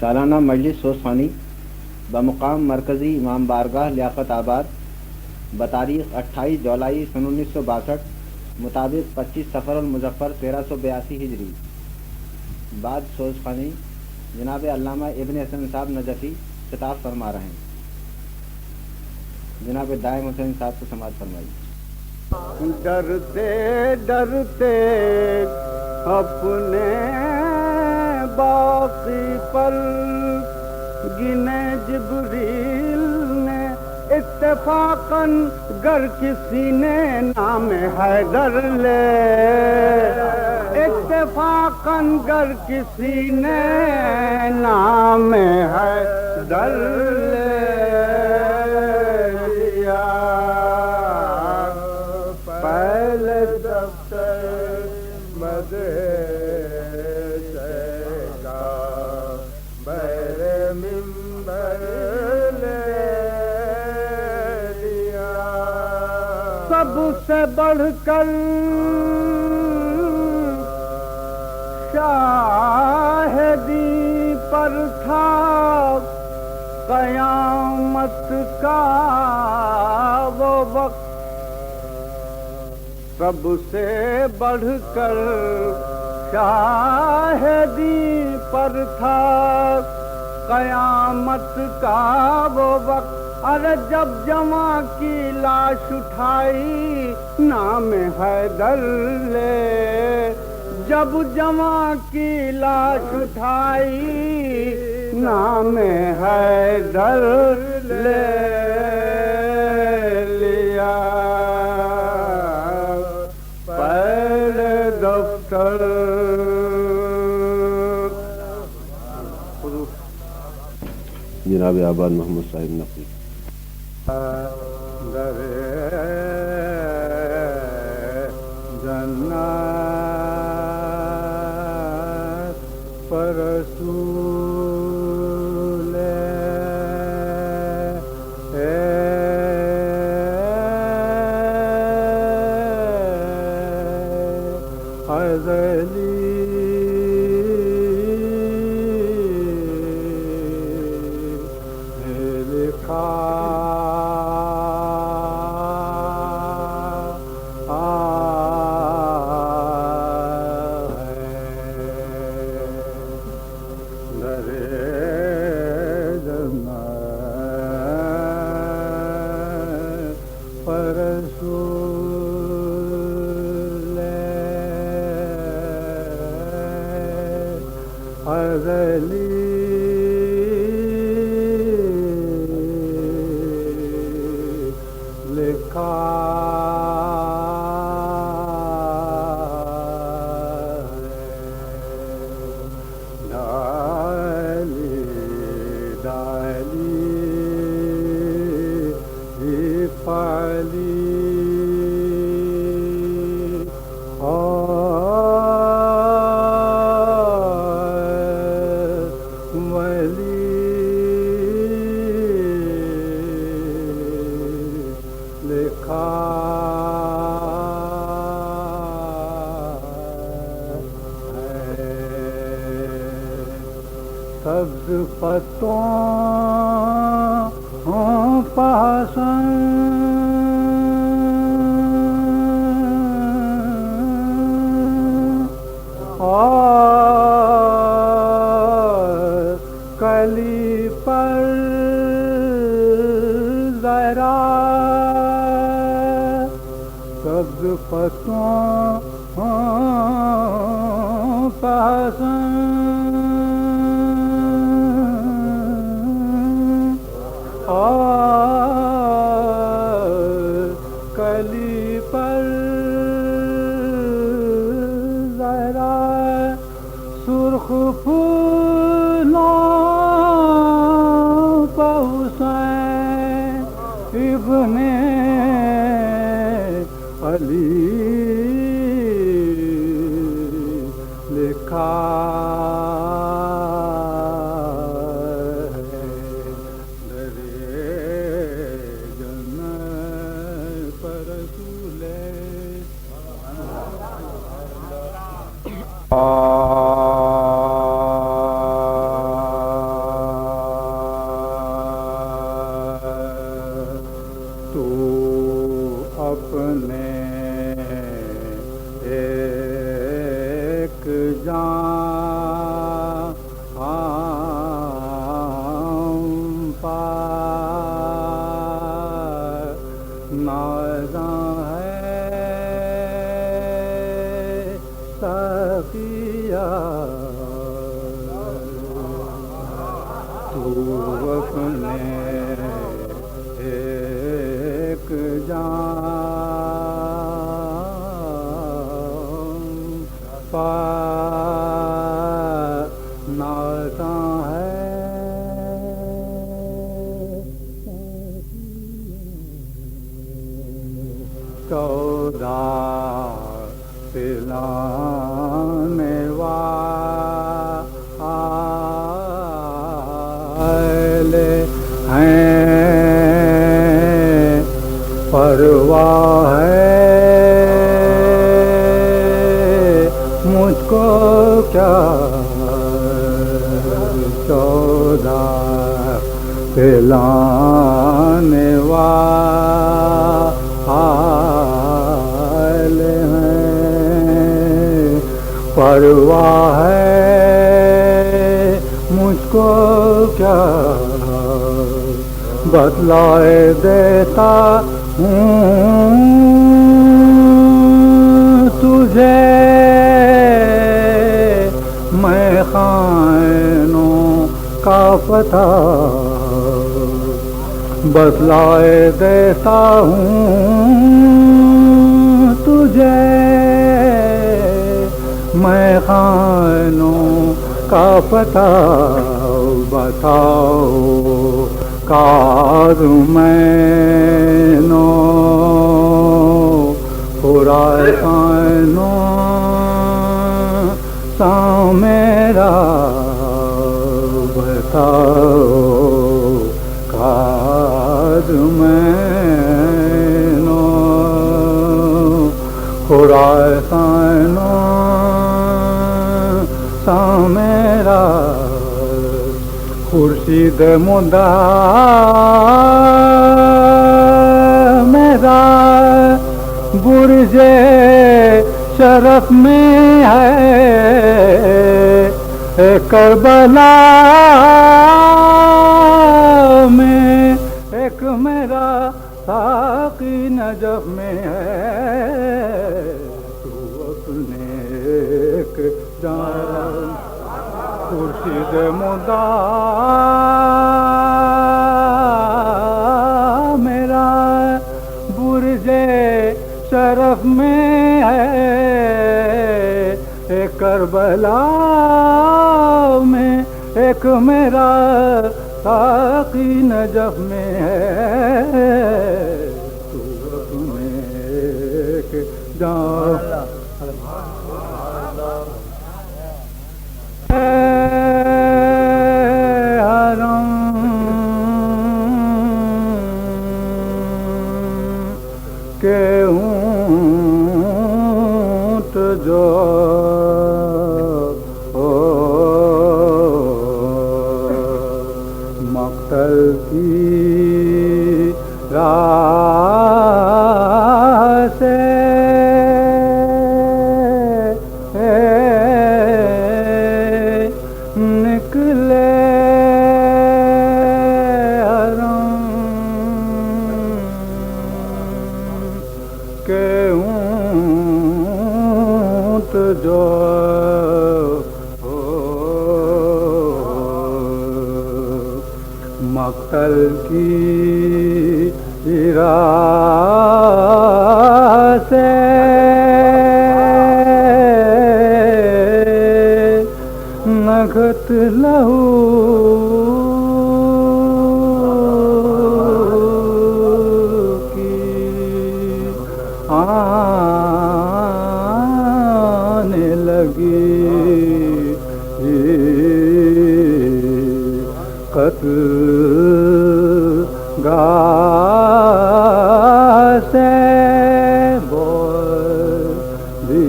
سالانہ مجلس سوسفانی بمقام مرکزی امام بارگاہ لیاقت آباد بتاریخ 28 جولائی سن 1962 مطابق 25 سفر المظفر 1382 ہجری بعد سوسفانی جناب علامہ ابن حسن صاحب نجفی خطاب فرما رہے ہیں. جناب دائم حسین صاحب کو سماعت فرمائی. ڈرتے ڈرتے اپنے باقی پر گنے جبریل نے اتفاقاً گر کسی نے نام حیدر لے، اتفاقاً گر کسی نے نام حیدر لے لیا. پہلے دفتر سب سے بڑھ کر شاہدی پر تھا قیامت کا وہ وقت. سب سے بڑھ کر شاہدی پر تھا قیامت کا وہ وقت. ارے جب جواں کی لاش اٹھائی نام حیدر لے، جب جواں کی لاش اٹھائی نام حیدر لے لیا. پہلے دفتر جناب آباد محمد صاحب نقوی. جنت پر رسول ازلی سبز پتوں پاسن اور کلی پر ذرا سبز پتوں پاسن کلی پر ذرا سرخ پھولوں پہ حسین ابن علی لکھا تو اپنے ایک جان پاتا ہے چودہ پلانے والے ہیں پرواہ ہے مجھ کو کیا چودہ پلانے والے ہیں پرواہ ہے مجھ کو کیا بتلائے دیتا ہوں تجھے میں خائنوں کا پتہ بتلائے دیتا ہوں تجھے میں خائنوں کا پتہ بتاؤ کاظمینو پورائے خائنوں سا میرا بتاؤ کاظمینو پورائے خائنوں سا میرا خورشید مدعا میرا برج شرف میں ہے کربلا میں ایک میرا ساقی نجف میں ہے تو اپنے ایک جان خورشید مدعا میرا برج شرف میں ہے کربلا میں ایک میرا ساقی نجف میں ہے تو اپنے ایک جان حرم کے اونٹ جو مقتل کی راہ سے نکلے حرم کے اونٹ جو مقتل کی راہ سے نگت لہو کی آنے لگی قتل گاہ سے بولی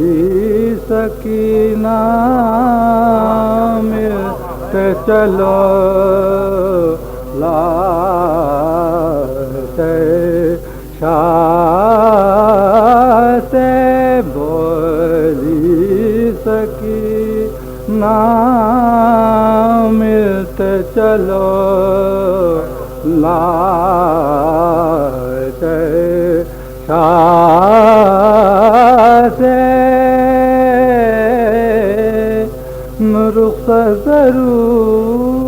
سکینہ ملتے چلو لاتے شاہ سے بولی سکینہ ملتے چلو لاتے شاہ سے رخ ضرور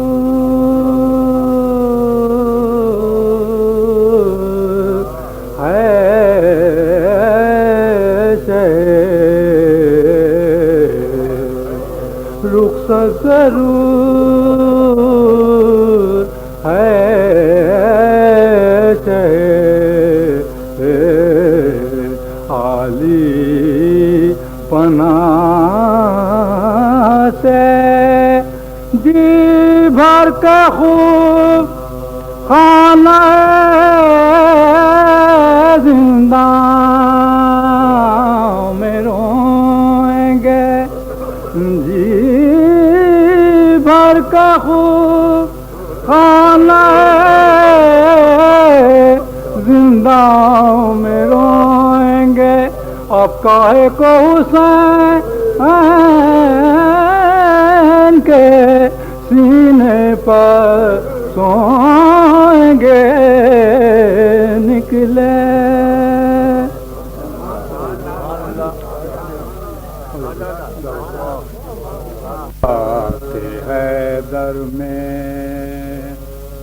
ضرور ہے عالی پناہ سے جی بھر کے خوب خانہ زندہ میں روئیں گے جی بھر کے خوب خانہ زندہ میں روئیں گے اب کاہے کو حسین کے سینے پر سوئیں گے نکلے حیدر میں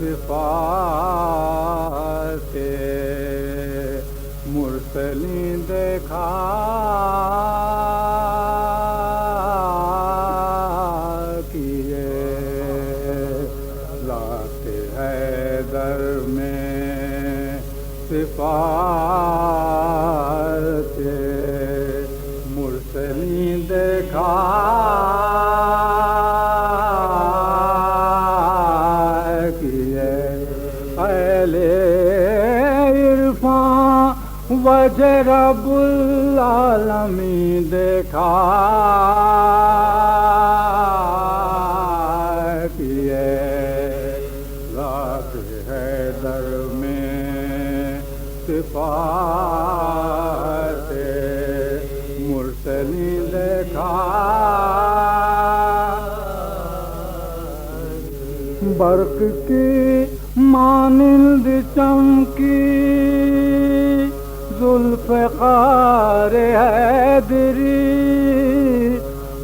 صفات مرسلین دیکھا کیے ذات حیدر میں صفات مرسلین دیکھا وجہ رب العالمین دیکھا کیے ذات حیدر میں صفات مرسلین دیکھا برق کی مانند چمکی ذوالفقار حیدری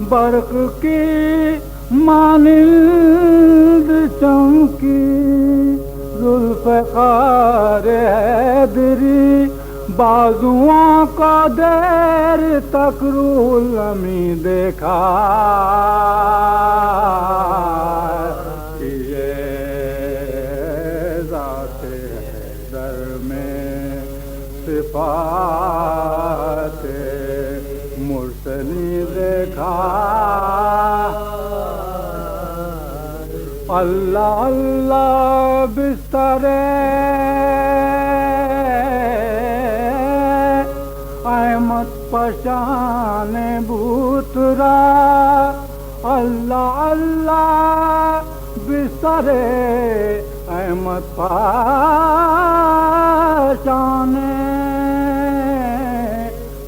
برق کی مانند چمکی ذوالفقار حیدری بازوؤں کا دیر تک روحمی دیکھا ذات حیدر میں صفات مرسلی دیکھا اللہ اللہ بستر احمد پشان بوترا اللہ اللہ بستر احمد پشان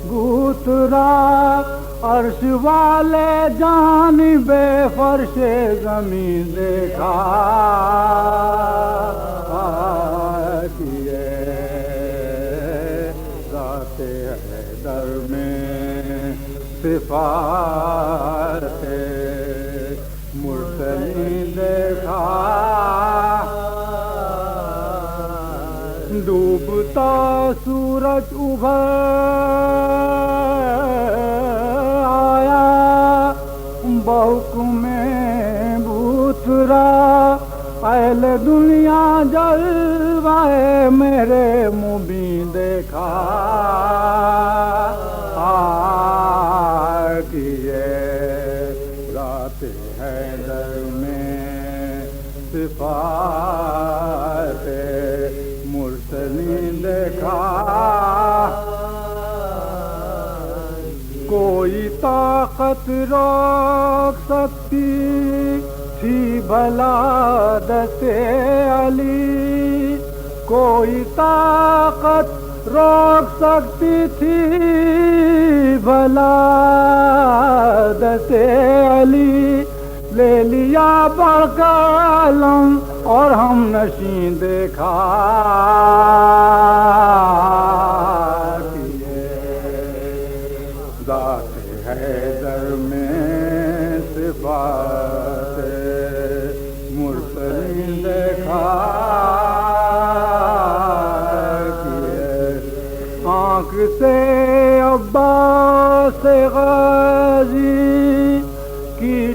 بوترا عرش والے جانب فرش زمین دیکھا کیے ذات حیدر میں صفات مرسلی دیکھا ڈوبتا سورج ابھر آیا بحکم بوترا اہل دنیا جلوائے میرے مبین دیکھا کیے ذات حیدر میں صفات مرسلی دیکھا کوئی طاقت روک سکتی تھی بھلا دست علی کوئی طاقت روک سکتی تھی بھلا دست علی لے لیا بڑھ کر علم اور ہم نشین دیکھا ذات حیدر میں صفات مرسلی دیکھا آنکھ سے عباس غازی کی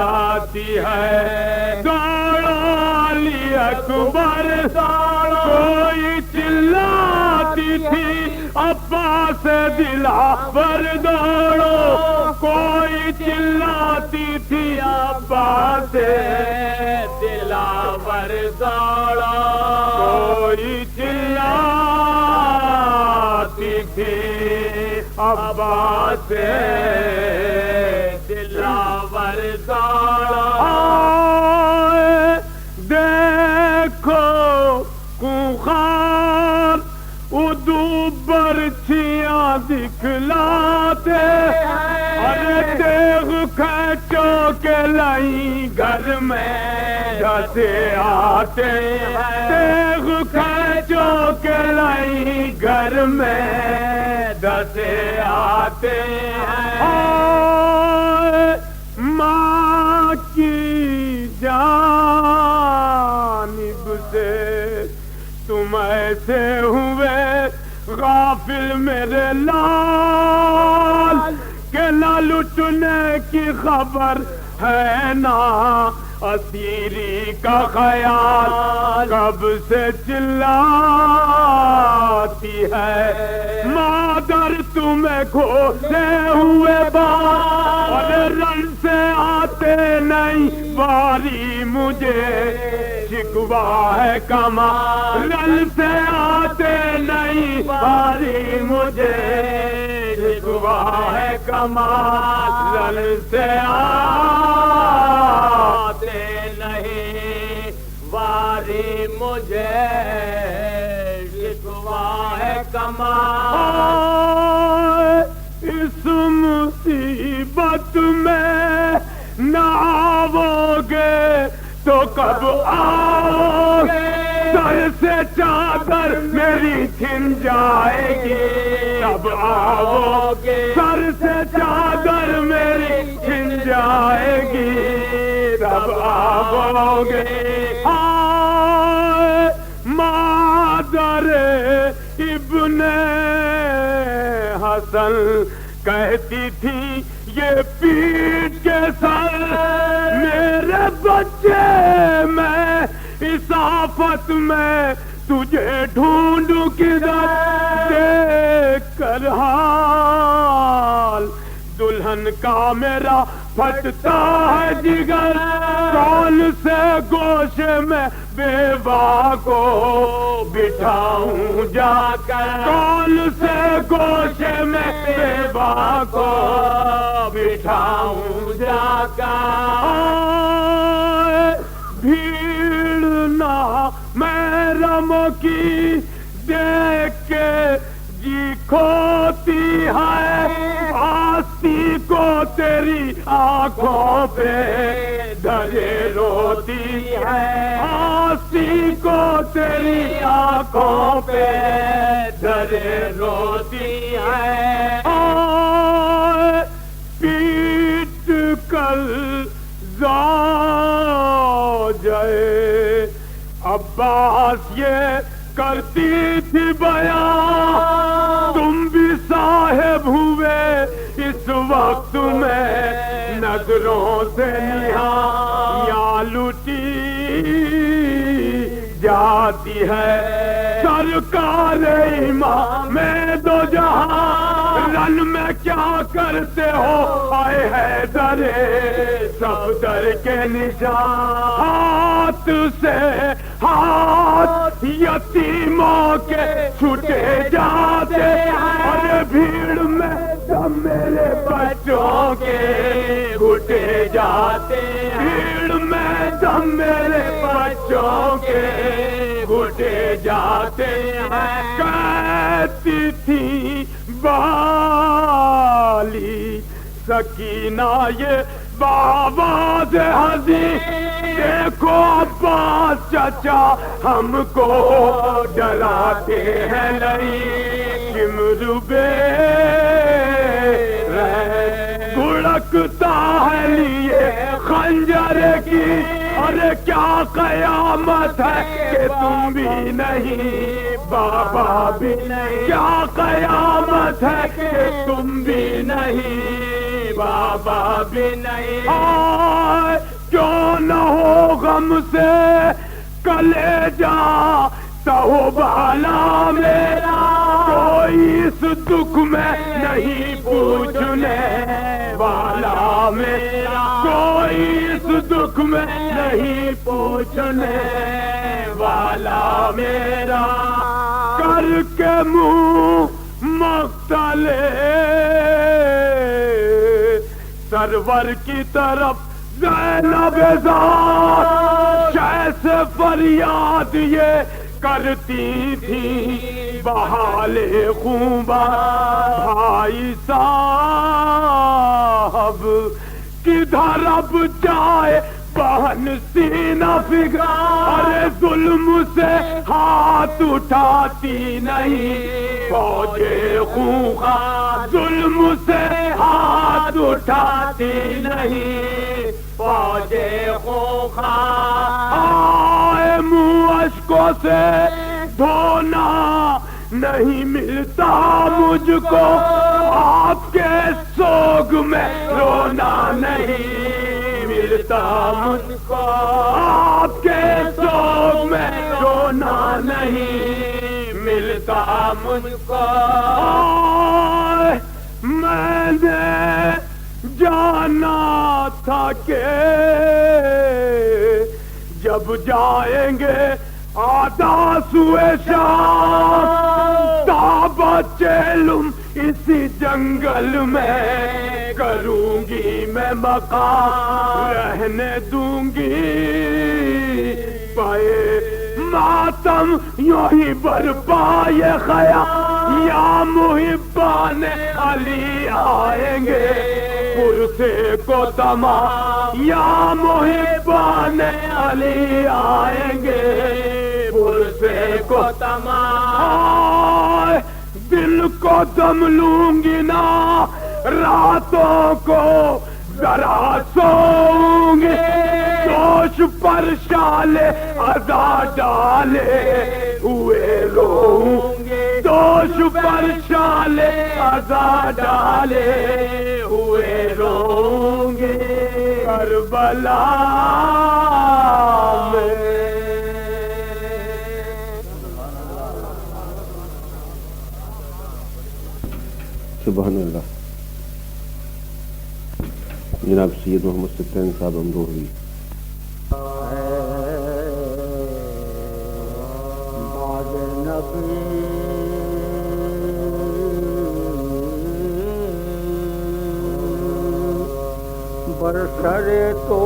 جاتی ہے دوڑو علی اکبر کوئی چلاتی تھی عباس دلاور دوڑو کوئی چلاتی تھی عباس دلاور دوڑو کوئی چلاتی تھی عباس دلاور دوڑو دیکھو کوخار ادو برچیاں دکھلاتے ارے دیکھ کھینچو کے لائی گھر میں ڈسے آتے دیکھ کھینچو کے لائی گھر میں ڈسے آتے ماں کی جانب سے تم ایسے ہوئے غافل میرے لال کہ نہ لٹنے کی خبر ہے نہ اسیری کا خیال کب سے چلاتی ہے مادر تمہیں کھولے ہوئے بال اور رن سے آتے نہیں باری مجھے شکوا ہے کما رن سے آتے نہیں باری مجھے شکوا ہے کما رن سے آتے نہیں باری مجھے شکوا ہے کما اس مصیبت میں نہ آؤ گے تو کب آؤ گے سر سے چادر میری چھن جائے گی تب آؤ گے سر سے چادر میری چھن جائے گی تب آؤ گے مادر ابن حسن کہتی تھی یہ پیٹ کے سر میرے بچے میں اس آفت میں تجھے ڈھونڈوں کدھر دیکھ کر حال دلہن کا میرا پھٹتا ہے جگر کون سے گوشے میں بیوہ کو بٹھاؤں جا کر کون سے گوشے میں بیوہ کو بٹھاؤں جا کر بھیڑ نہ محرموں کی دیکھ کے جی کھوتی ہے آستی کو تیری آنکھوں پہ دھرے روتی ہے آستی کو تیری آنکھوں پہ دھرے روتی ہے پیٹ کل زوجے عباس یہ کرتی تھی بیان تم بھی صاحب ہوئے اس وقت میں نظروں سے نہاں لوٹی جاتی ہے سرکار امام دو جہاں رن میں کیا کرتے ہو آئے حیدر صفدر کے نشان ہاتھ سے ہاتھ یتیموں کے چھوٹے جاتے اور بھیڑ میں سب میرے بچوں کے گھٹے جاتے بھیڑ میں سب میرے بچوں کے گھٹے جاتے ہیں کہتی تھی بالی سکینہ یہ بآواز حزین دیکھو عباس چچا ہم کو ڈراتے ہیں نہیں کمروبے گڑکتا ہے لیے خنجر کی ارے کیا قیامت ہے کہ تم بھی نہیں بابا بھی نہیں کیا قیامت ہے کہ تم بھی نہیں بابا بھی نہیں آئے کیوں نہ ہو غم سے کلیجہ سہو بالا میرا کوئی اس دکھ میں نہیں پوچھنے والا میرا کوئی اس دکھ میں نہیں پوچھنے والا میرا کر کے منہ مختلف سرور کی طرف زینب ذات جیسے فریاد یہ کرتی تھی بحال خوبا بھائی صاحب کدھر اب جائے بہن سینہ فگا ارے ظلم سے ہاتھ اٹھاتی نہیں فوج خونخوار ظلم سے ہاتھ اٹھاتی نہیں فوج خونخوار آئے منہ اشکوں سے دھونا نہیں ملتا مجھ کو آپ کے سوگ میں رونا نہیں ملتا مجھ کو آپ کے سوگ میں رونا نہیں ملتا مجھ کو میں نے جانا تھا کہ جب جائیں گے آدھا سوئے شام تابا چیلم اسی جنگل میں کروں گی میں مقام رہنے دوں گی پائے ماتم یوں ہی برپا یہ خیال یا محبان علی آئیں گے پرسے کو تمام یا محبان علی آئیں گے پرسے کو تمام دل کو دم لوں گی نا راتوں کو ذرا سوؤں گی جوش پر شالے ادا ڈالے ہوئے روؤں گی جوش پر شالے ادا ڈالے ہوئے روؤں گی کربلا میں سبحان اللہ جناب سید محمد سلطان صاحب امروہوی باغ نبی برسر تو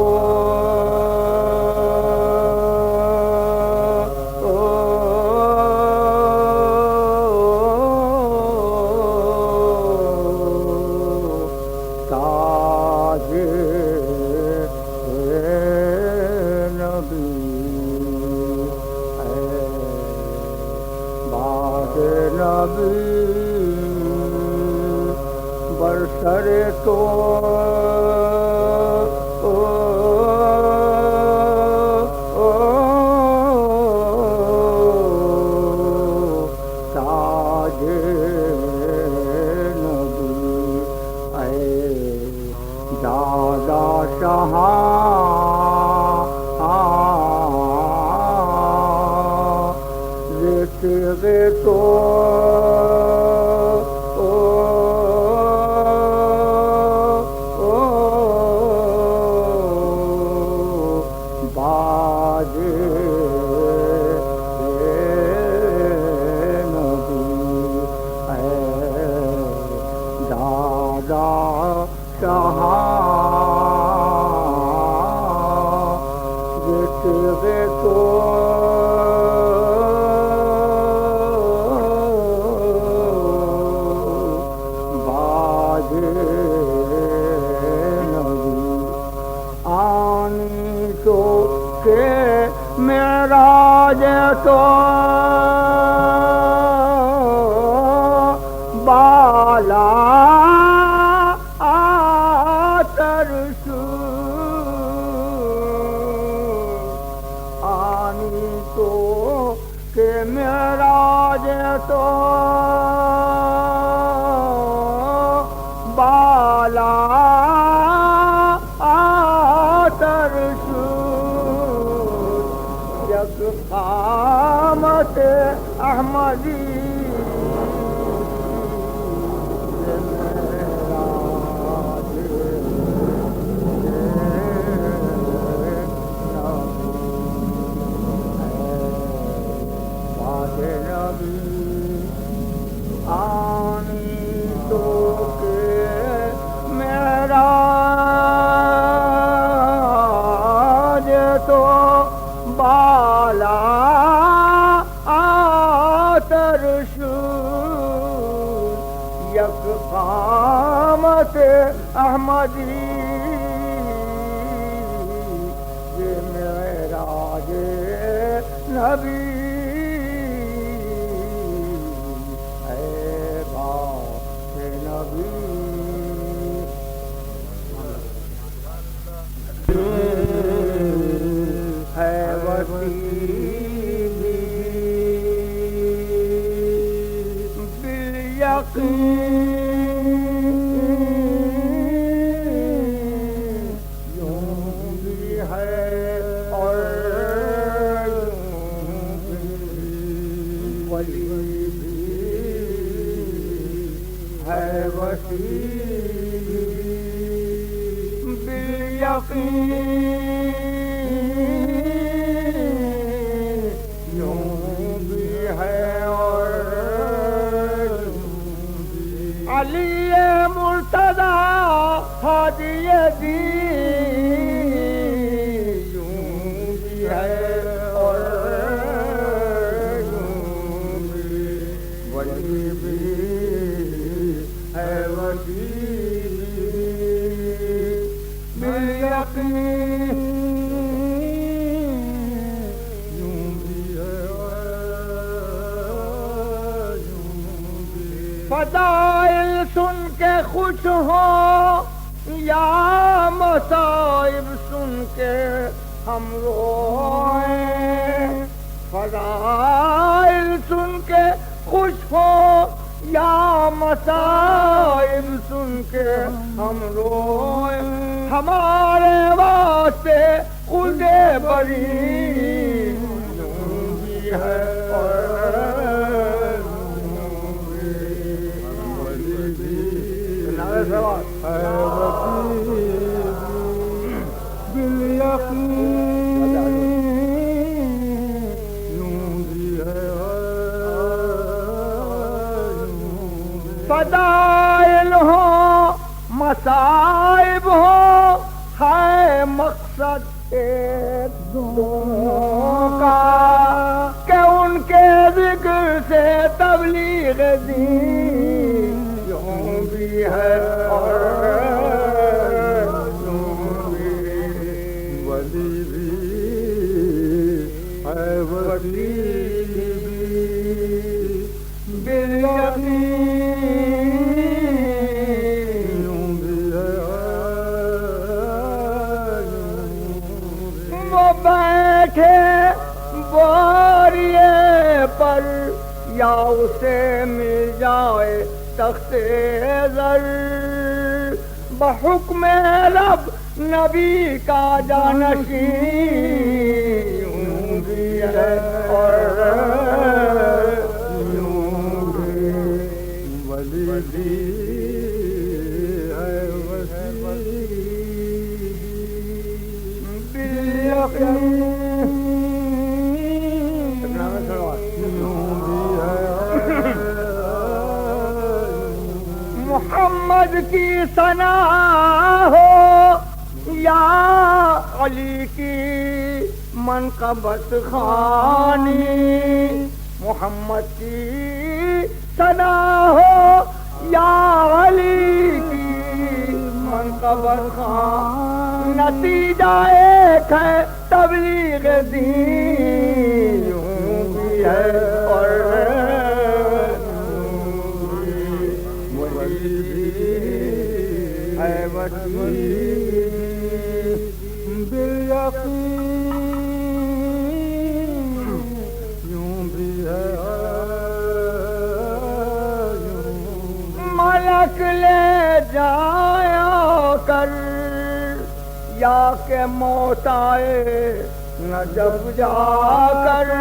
برسر تو تاج نبی اے دادا شاہ رسے تو تو بالا ترس آنی تو کہ معراج تو بالا یک قامت احمدی قامت احمدی یہ معراج نبی اے باپ نبی ہے وسیع بالیقین علی مرتضی ہادی دین یوں بھی ہے اور یوں بھی ولی بھی ہے ولی بالیقین یوں بھی ہے فضائل سن کے خوش ہو یا مصائب سن کے ہم روئیں فضائل سن کے خوش ہو یا مصائب سن کے ہم روئیں ہمارے واسطے خود بری بھی ہے فضائل ہو مصائب ہو ہے مقصد ایک دونوں کا کہ ان کے ذکر سے تبلیغ دین یوں بھی ہے اور یوں بھی ولی بھی ہے ولی بالیقین یوں بھی ہے وہ بیٹھے بوریے پر یا اسے مل جائے تخت زر بحکم رب نبی کا جانشین یوں بھی ہے اور یوں بھی ولی بھی ہے وسیع بالیقین محمد کی ثنا ہو یا علی کی منقبت خوانی محمد کی ثنا ہو یا علی کی منقبت خوانی نتیجہ ایک ہے تبلیغ دین یوں بھی ہے اور ملک لے جایا کر یا کہ موت آئے نہ جب جا کر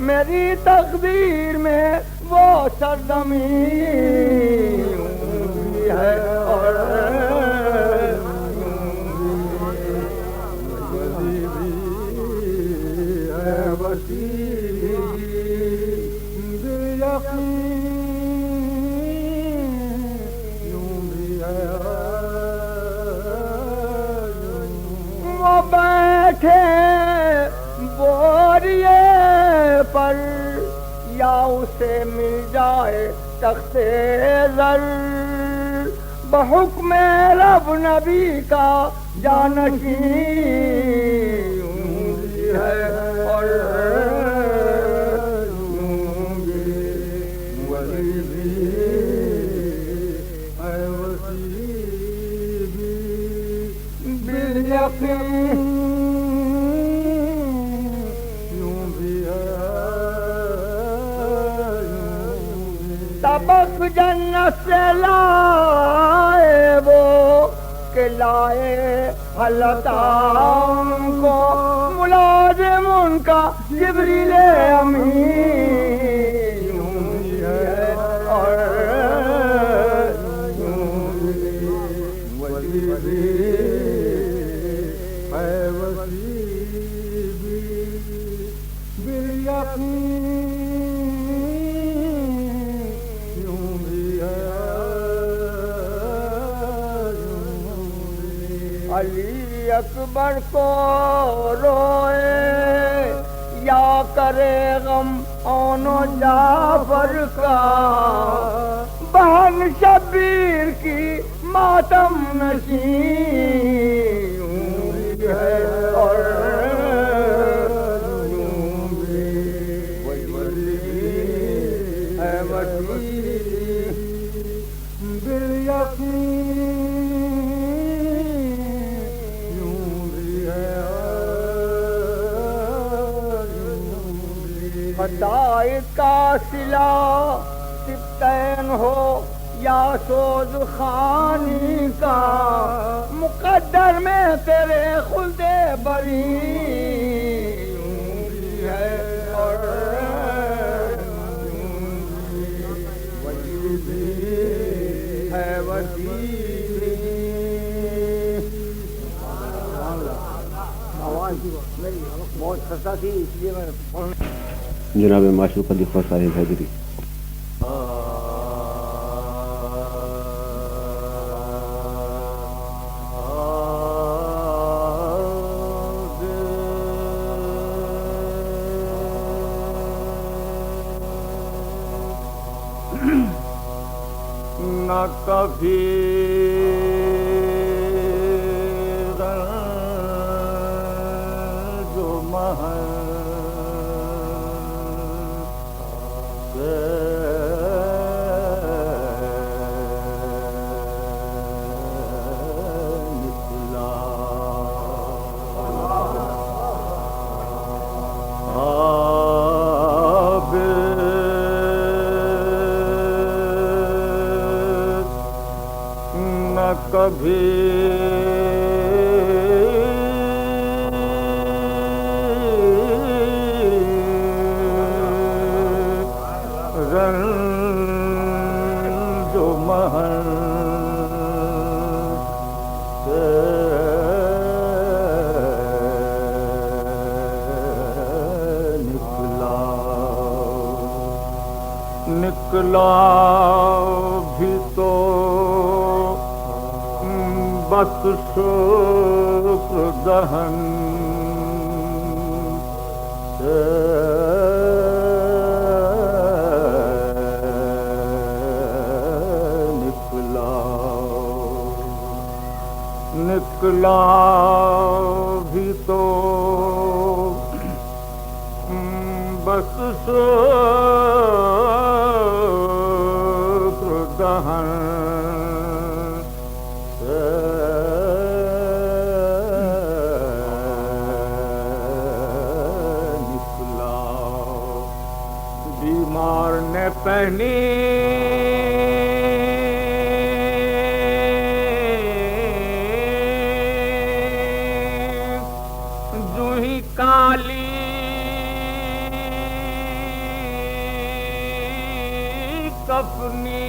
میری تقدیر میں وہ سرزمین بھی ہے اور وہ بیٹھے بوریے پر یا اسے مل جائے تخت زر بحکم رب نبی کا جانشین ہے اور سبق جنت سے لائے وہ کہ لائے حلتان کو ملازم ان کا جبریل امین ہے اور علی اکبر کو روئے یا کرے غم اون و جعفر کا بہن شبیر کی ماتم نشین ہے اور خطائط کا صلہ سبتین ہو یا سوز خانی کا مقدر میں تیرے خلد بری ہے اور ہے بہت خستہ تھی اس لیے میں جناب معشوق علی خواہ صاحب حیدری. نہ کبھی جو محل کبھی رنج و محن سے نکلا بھی تو بس شکر دہن سے نکلا بھی تو بس شکر دہن بیمار نے پہنی جو کفنی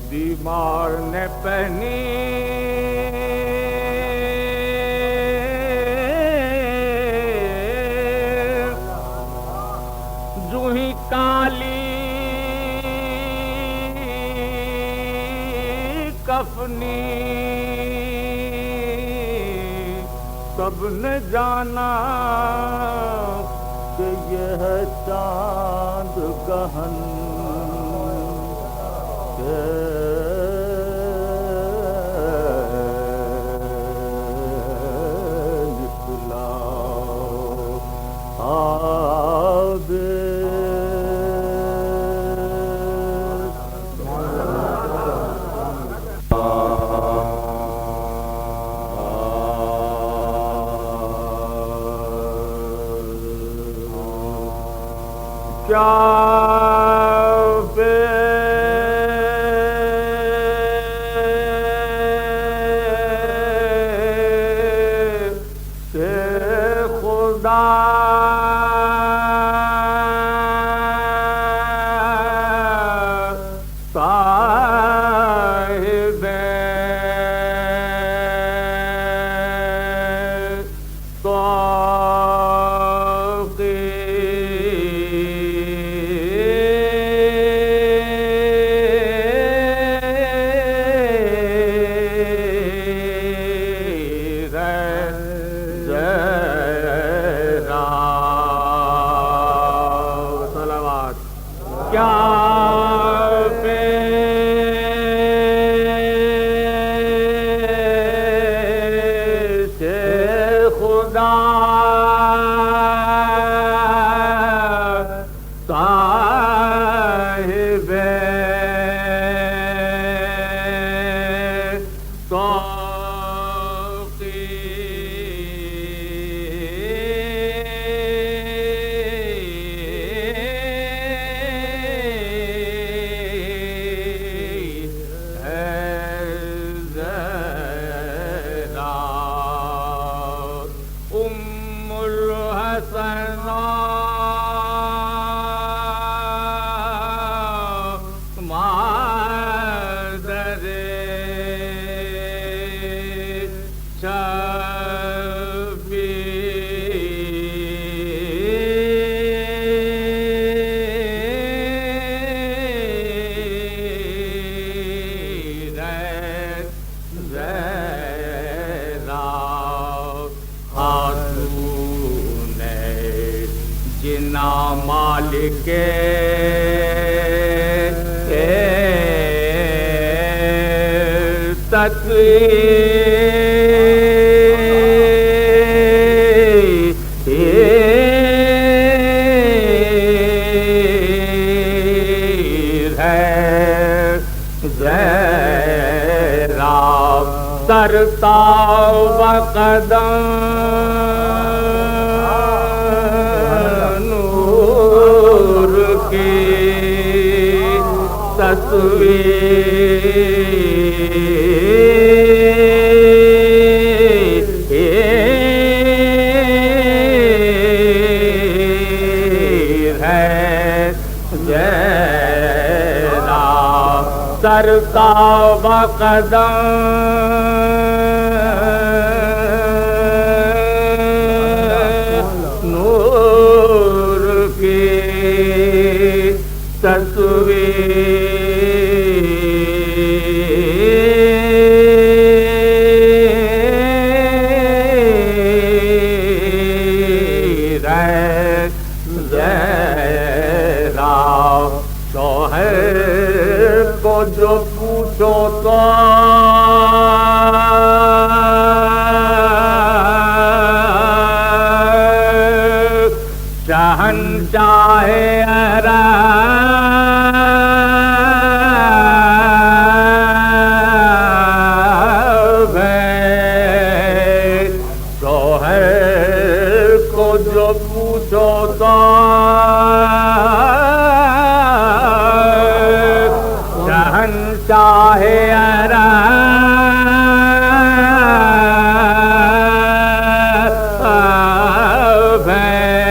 بیمار نے پہنی جو ہی کالی کفنی سب نے جانا کہ یہ ہے چاند گہن نکلا کرتا بقدم نور کی تصویر ہے جینا کرتا بقدم تصویر ہے زہرا شوہر کو جو پوچھو تو شہنشاہ عرب ہے شوہر کو جو پوچھو تو شہنشاہ عرب ہے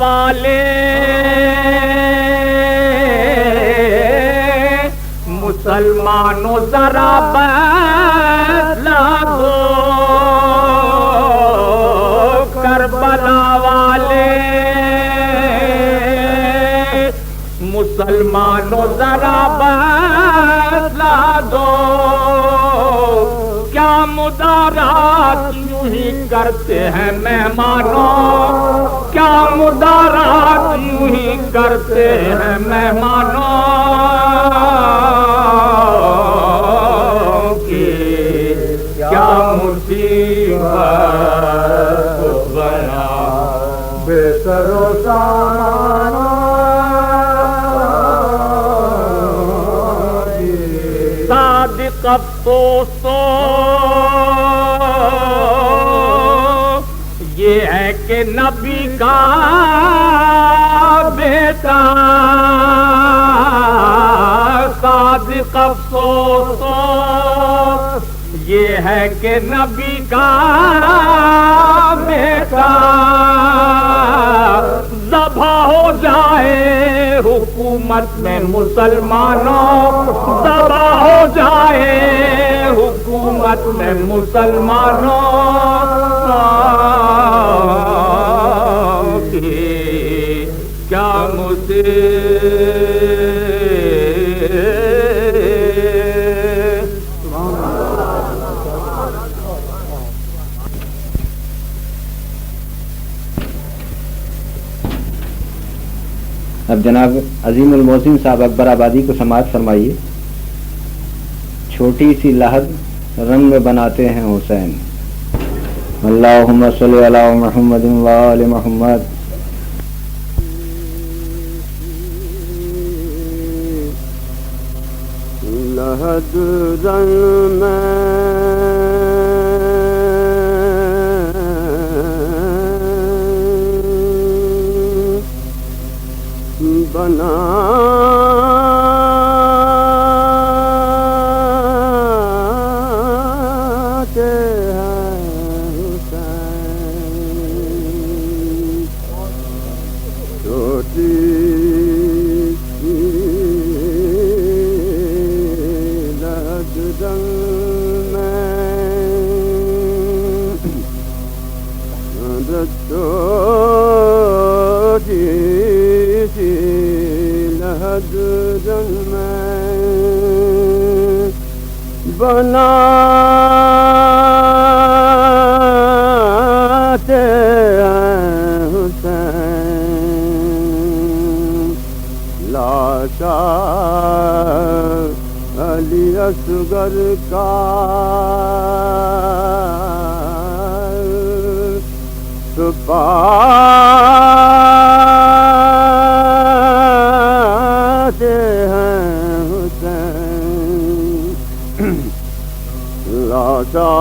والے مسلمانوں ذرا بتلا دو، کربلا والے مسلمانوں ذرا بتلا دو، کیا مدارات یوں ہی کرتے ہیں مہمانوں، کیا مدارات یوں ہی کرتے ہیں مہمانوں کی، کیا مصیبت بنا بے سر و سامان صادق افسوسو یہ ہے کہ نبی کا بیٹا، صادق افسوسو یہ ہے کہ نبی کا بیٹا ذبح ہو جائے حکومت میں مسلمانوں، ذبح ہو جائے حکومت میں مسلمانوں کی، کیا اب جناب عظیم المحسن صاحب اکبر آبادی کو سماعت فرمائیے۔ چھوٹی سی لحد رنگ میں بناتے ہیں حسین، اللہم صلی علی محمد و آل محمد۔ لحد رنگ میں بناتے ہیں حسین، چھوٹی سی لحد رنگ میں چھوٹی سی لحد رنگ میں بناتے ہیں حسین، لاشا علی اصغر کا چھپاتے ہیں حسین، لاشا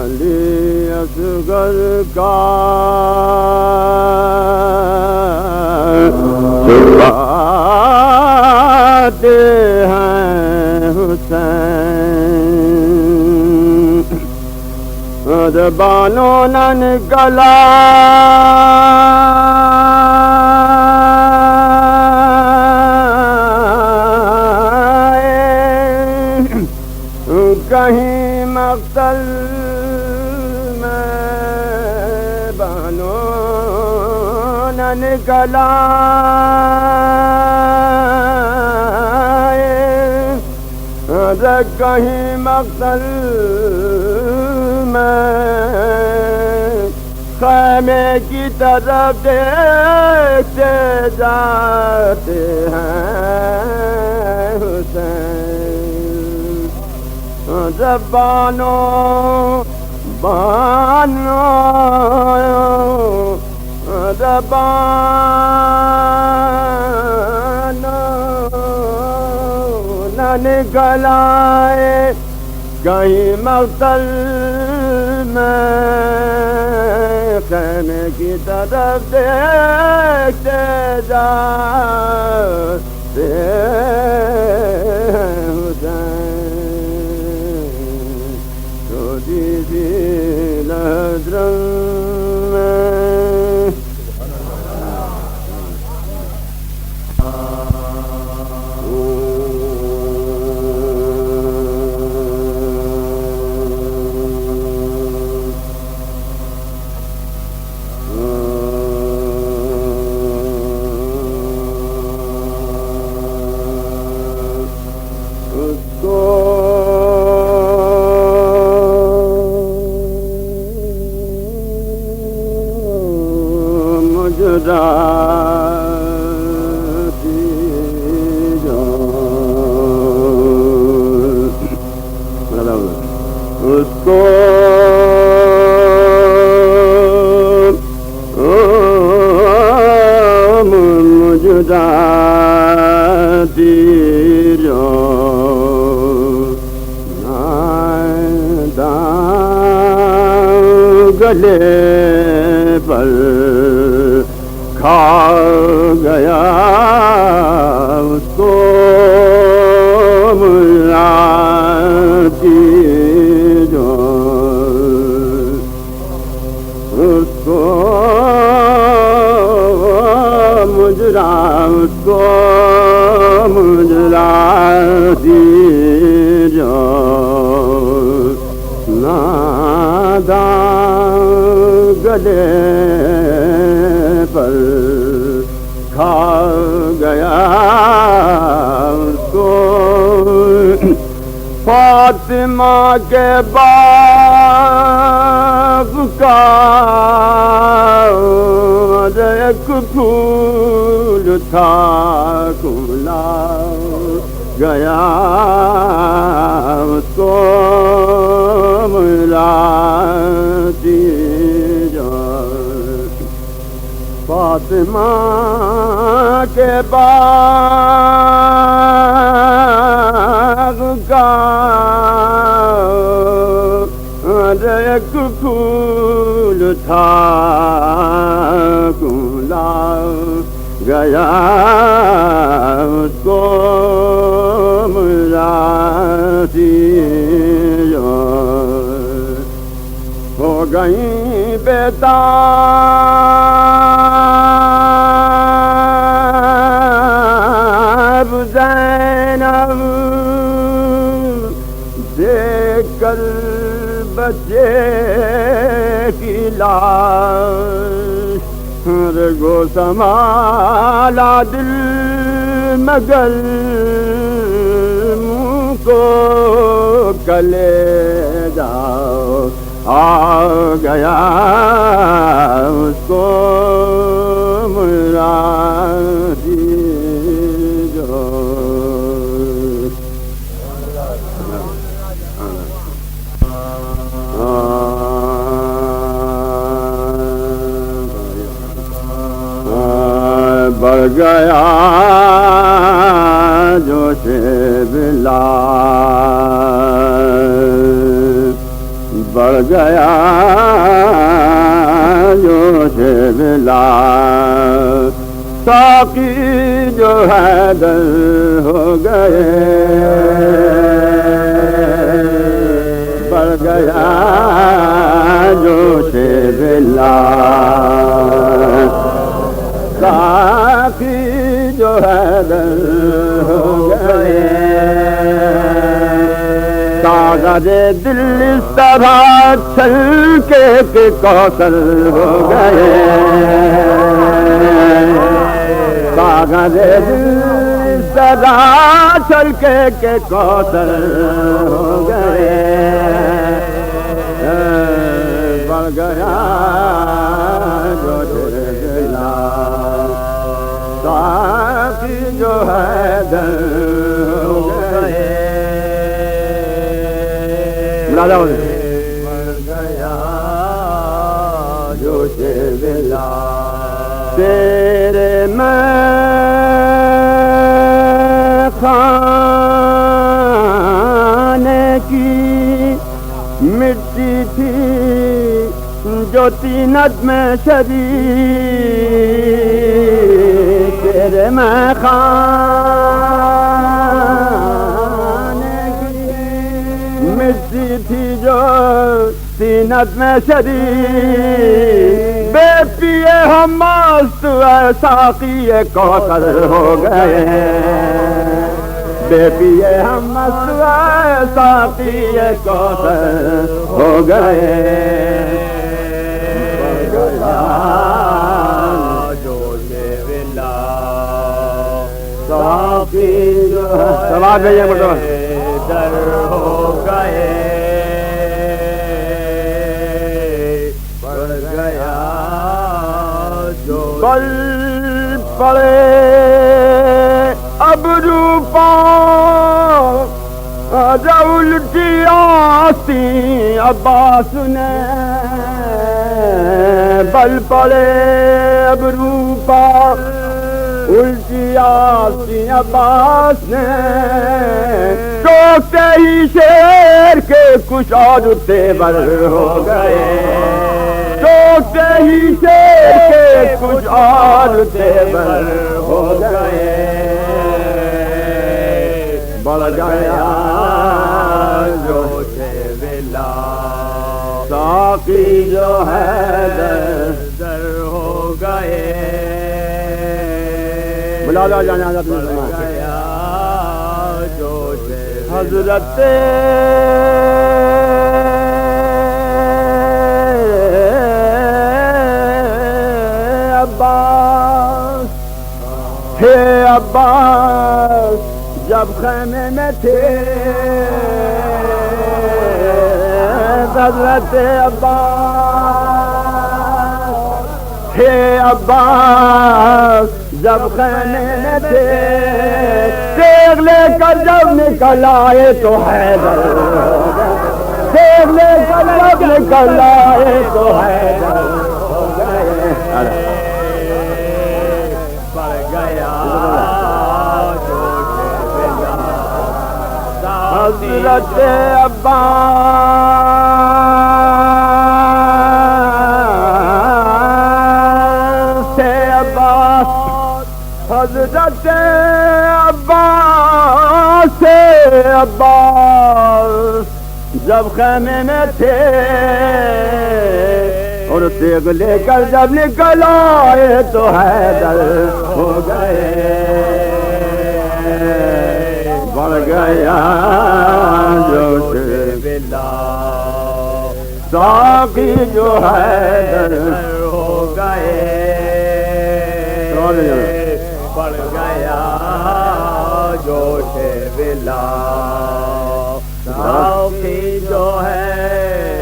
علی اصغر کا چھپاتے ہیں حسین، زبانوں نہ نکلا کہیں مقتل میں بانوں نہ نکلا کہیں مقتل میں خیمے کی طرف دیکھتے جاتے ہیں حسین، زبانوں بانوں زبانوں نہ نکل آئے کہیں مقتل میں خیمے کی طرف دیکھتے جاتے حسین، چھوٹی سی لحد رنگ میں گلے پر کھا گیا اس کو ملاتی جو اس کو مجرا اس کو مجراتی جو نادان گلے پر کھا گیا اس کو فاطمہ کے باغ کا ایک پھول تھا کھلا گیا اس کو ملاتی جو فاطمہ کے باغ کا ایک پھول تھا کھلا گیا اس کو ملاتی جو ہو گئی بیتاب زینب دیکھ کر بچے کی لاش رگو سنبھالا دل مگر منہ کو کلے جاؤ آ گیا اس کو ملاتی جو بڑھ گیا جوش بلال بڑھ گیا جوش بلال ساقی جو حیدر ہو گئے بڑھ گیا جوش بلال ساقی جو حیدر ہو گئے کاغذ دل اس طرح چھلکے کے کوثر ہو گئے کاغذ دل اس طرح چھلکے کے کوثر ہو گئے بڑھ گیا جو ساقی جو حیدر ہو گئے بڑھ گیا جوش بلال تیرے میں خانے کی مٹی تھی جو طینت میں شریک تیرے میں خانے کی مٹی تھی جو طینت میں شریک بے پیے ہم مست ساقی کوثر ہو گئے بے پیے ہم مست ساقی کوثر ہو گئے سوال ہے در ہو گئے پڑ گیا جو کل پڑے ابرو پا الٹی آسی عباس نے بل پڑے ابرو پا الٹی آسی عباس نے ٹوکتے ہی شیر کے کچھ اور تیور ہو گئے ٹوکتے ہی شیر کے کچھ اور تیور ہو گئے بڑھ گیا جو ولا ساقی جو ہے در ہو گئے بلا جانا گیا جو حضرت عباس تھے عباس جب خیمے میں تھے حضرت عباس تھے عباس جب خیمے میں تھے تیغ لے کر جب نکل آئے تو حیدر تیغ لے کر جب نکل آئے تو حیدر ہو گئے پڑ گیا حضرت عباس سے عباس حضرت عباس سے عباس جب خیمے میں تھے اور تیغ لے کر جب نکل آئے تو حیدر ہو گئے بڑھ گیا جو ولا ساقی جو حیدر ہو گئے بڑھ گیا جو ولا ساقی جو ہے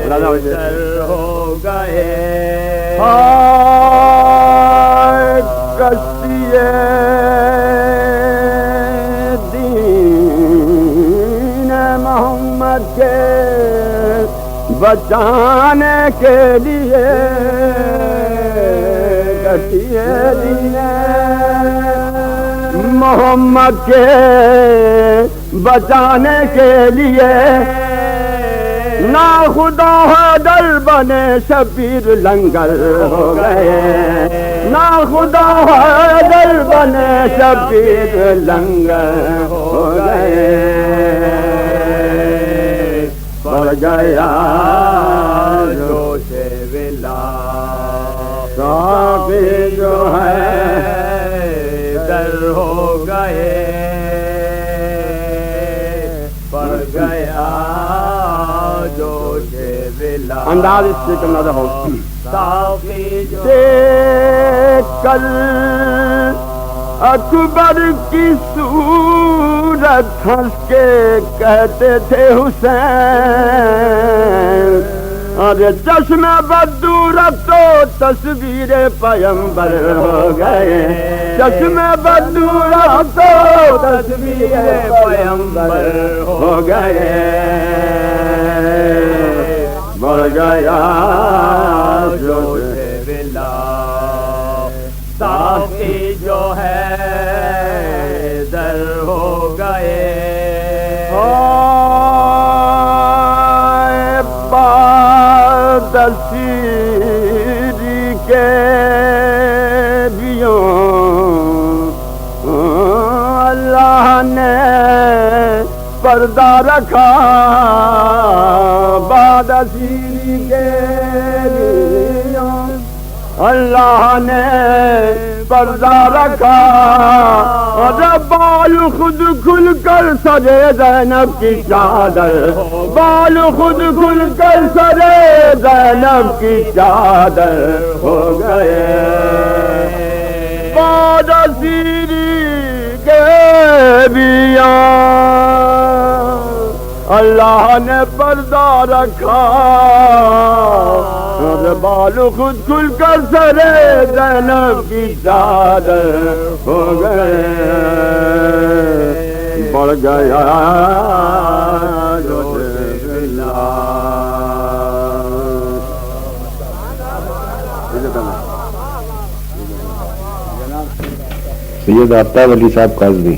حیدر ہو گئے کشتی محمد کے بچانے کے لیے کشتی محمد کے بچانے کے لیے نا خدا حیدر بنے شبیر لنگر ہو گئے نا خدا حیدر بنے شبیر لنگر ہو گئے پڑ گیا جو ولا ساقی جو ہے در ہو گئے پڑ گیا جو ولا انداز اس سے کرنا رہو ساقی جو کل اکبر کی صورت ہنس کے کہتے تھے حسین ارے چشم بدو رب تو تصویر پیمبر ہو گئے چشم بدو رب تو تصویر پیمبر ہو گئے بڑھ گیا جو ولا ساقی جو ہے در ہو گئے دسیری کے دیوں اللہ نے پردہ رکھا بعد اسیری کے دیوں اللہ نے پردہ رکھا اور بال خود کھل کر سرے زینب کی چادر، بال خود کھل کر سرے زینب کی چادر ہو گئے، بعد سیری کے بیا اللہ نے پردہ رکھا اور بال خود کھل کر سرے زینب کی چادر ہو گئے، بڑھ گیا سید آفتاب علی صاحب کاظمی۔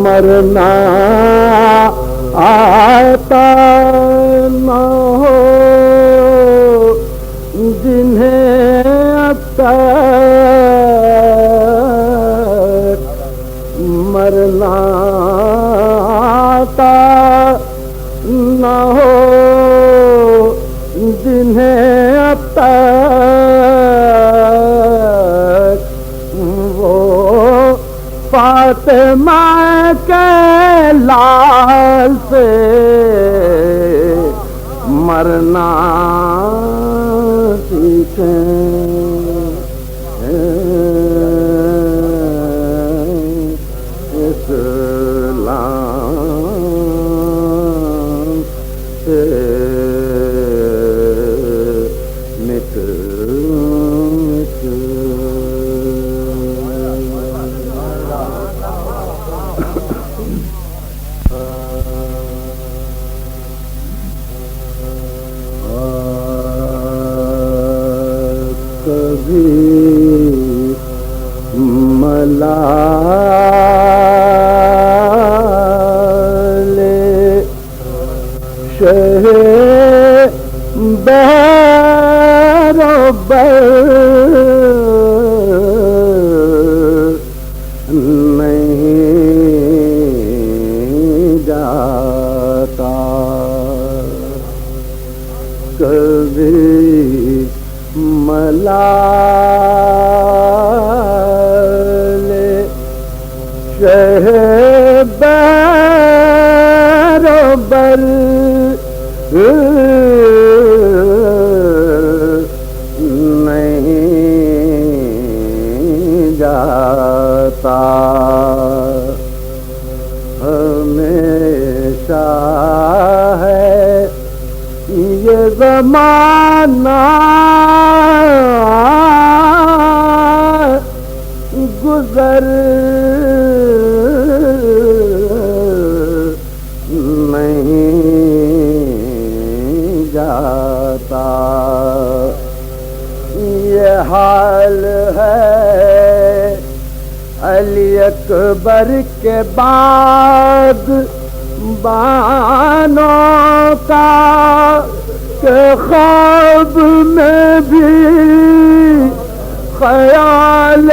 مرنا آتا نہ ہو جنہیں اب تک مرنا آتا نہ ہو جنہیں اب تک وہ فاطمہ کے لال سے مرنا سیکھیں، اسلام سے ملالے شہ بیروبر نہیں جاتا کبھی ملالے شہ بیروبر نہیں جاتا، ہمیشہ ہے یہ زمانہ گزر نہیں جاتا، یہ حال ہے علی اکبر کے بعد بانوں کا کہ خواب میں بھی خیال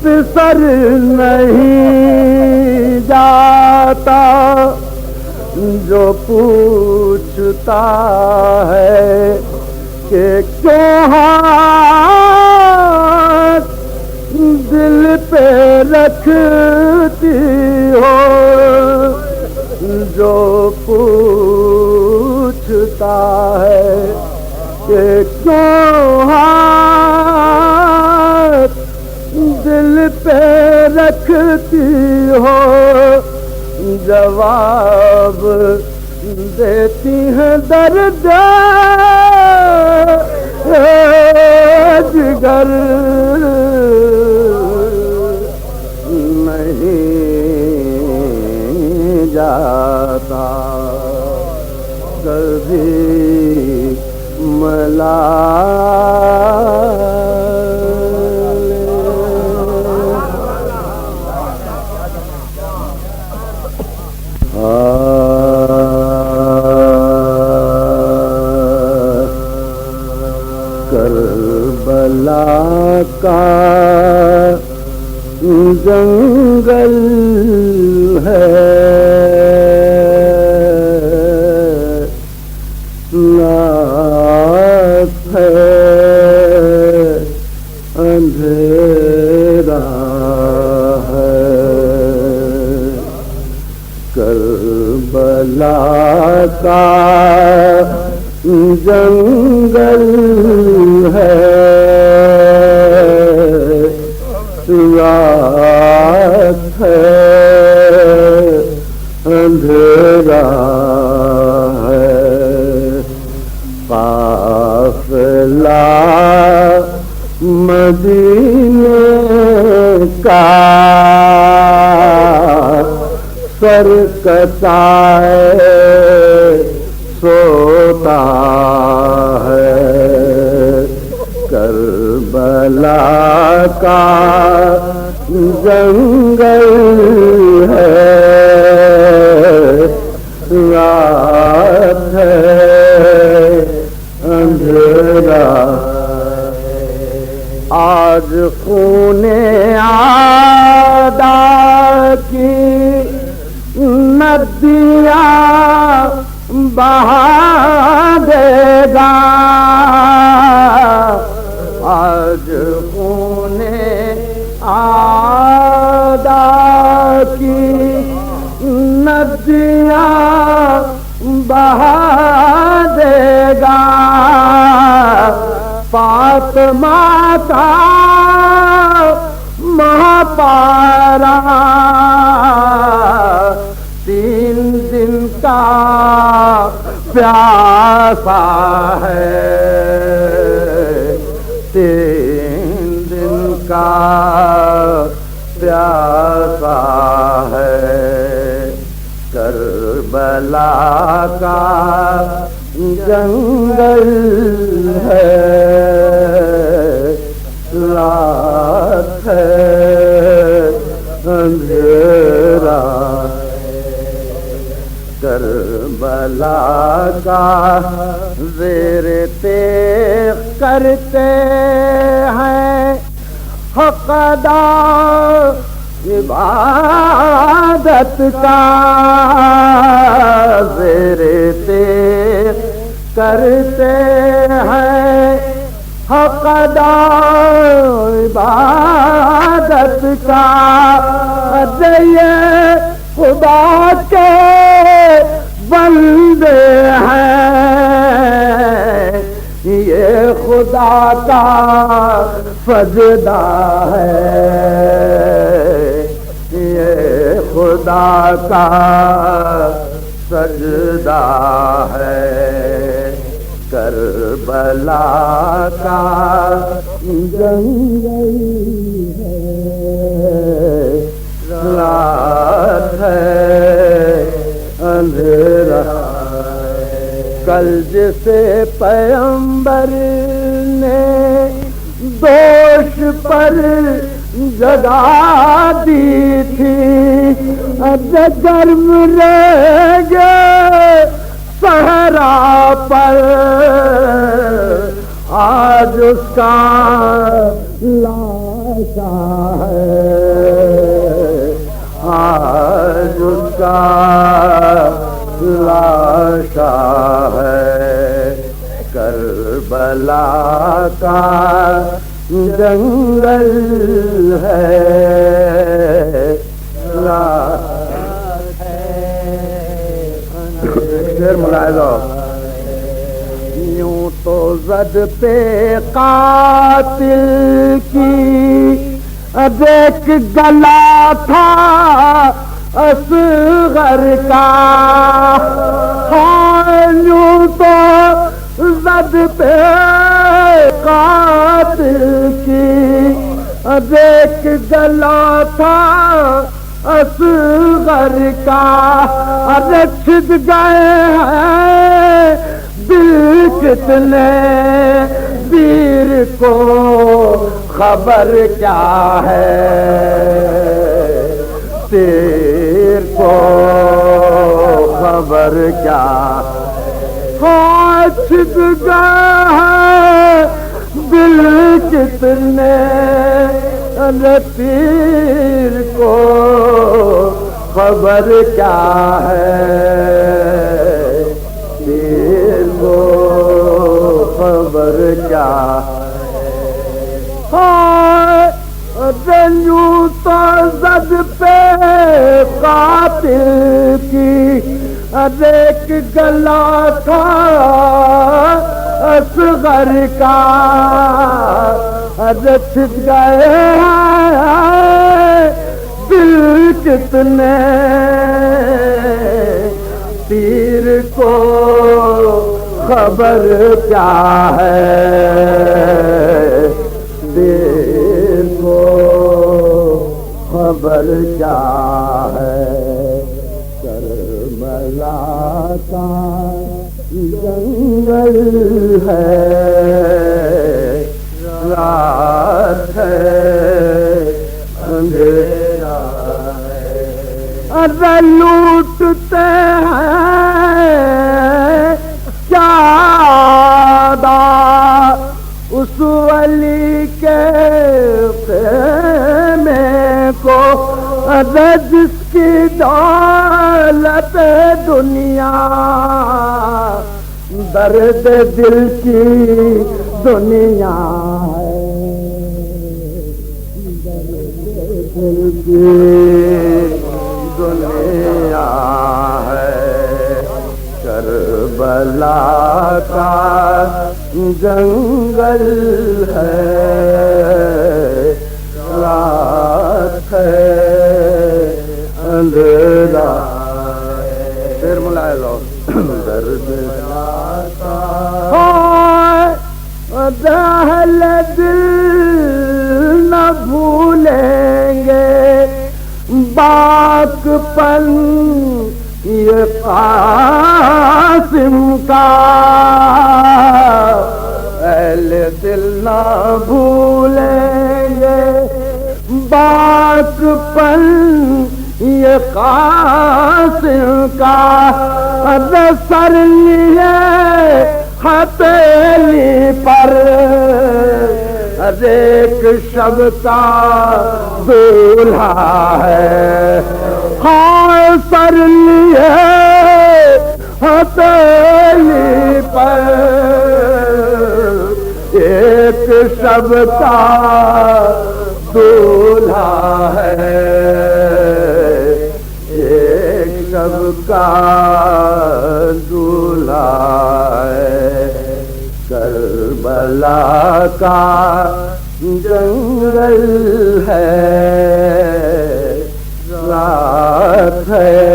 پسر نہیں جاتا، جو پوچھتا ہے کہ کیوں ہاتھ دل پہ رکھتی ہو، جو پوچھتا ہے کہ کیوں ہاتھ دل پہ رکھتی ہو، جواب دیتی ہیں درد جگر نہیں جاتا کبھی کربلا کا جنگل ہے، رات ہے اندھیرا ہے، کربلا کا جنگل ہے، رات ہے اندھیرا ہے، قافلہ مدینے کا سرکتائے سوتا ہے، کربلا کا جنگل ہے، رات ہے اندھیرا، آج خون عادا کی ندیاں بہا دے گا، آج خون عادا کی ندیاں بہا دے گا، فاطمہ کا مہاپارا 3 دن کا پیاسا ہے، 3 دن کا پیاسا ہے، کربلا کا جنگل ہے، رات ہے اندھیرا، کربلا کا زیر تیغ کرتے ہیں حق ادا عبادت کا، زیر تیغ کرتے ہیں حق ادا عبادت کا، یہ خدا کے بندے ہیں، یہ خدا کا سجدہ ہے، یہ خدا کا سجدہ ہے، کربلا کا جنگل ہے، رات ہے اندھیرا، کل جسے پیغمبر نے دوش پر جگہ دی تھی، گرم رہ گئے صحرا پر، آج اس کا لاشا ہے، آج اس کا لاشا ہے کربلا کا جنگل ہے پھر ملاحظہ یوں تو زد پہ قاتل کی دیکھ گلا تھا اصغر کا یوں تو زد پہ قاتل کی دیکھ گلا تھا اصغر کا ارے چھد گئے ہیں دل کتنے ویر کو خبر کیا ہے تیر کو خبر کیا چھد گئے ہیں دل کتنے تیر کو خبر کیا ہے تیر کو خبر کیا یوں تو زد پہ قاتل کی ایک گلا تھا اصغر کا چھپ گئے دل کتنے تیر کو خبر کیا ہے تیر کو خبر کیا ہے کربلا کا جنگل ہے رات ہے اندھیرا ہے لوٹتے ہیں کیا اس ولی کے خیمے کو جس کی دولت دنیا درد دل کی دنیا ہے درد دل کی دنیا ہے کربلا کا جنگل ہے رات ہے اندھیرا پھر ملاحظہ درد اہل دل نہ بھولیں گے باک پن یہ قاسم کا اہل دل نہ بھولیں گے باک پن یہ قاسم کا سر لیے ہتھیلی پر ایک شب کا دولہا ہے سر لیے ہتھیلی پر ایک شب کا دولہا ہے ایک شب کا دولہا ہے کربلا کا جنگل ہے رات ہے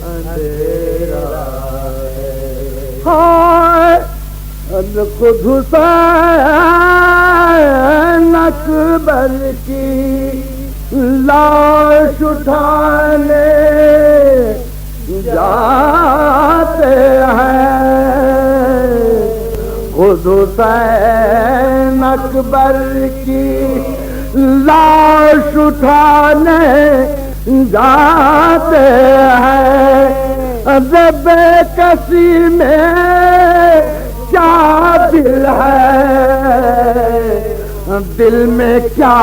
اندھیرا ہے خود حسین اکبر کی لاش اٹھانے جاتے ہیں خود حسین اکبر کی لاش اٹھانے جاتے ہیں بے کسی میں کیا دل ہے دل میں کیا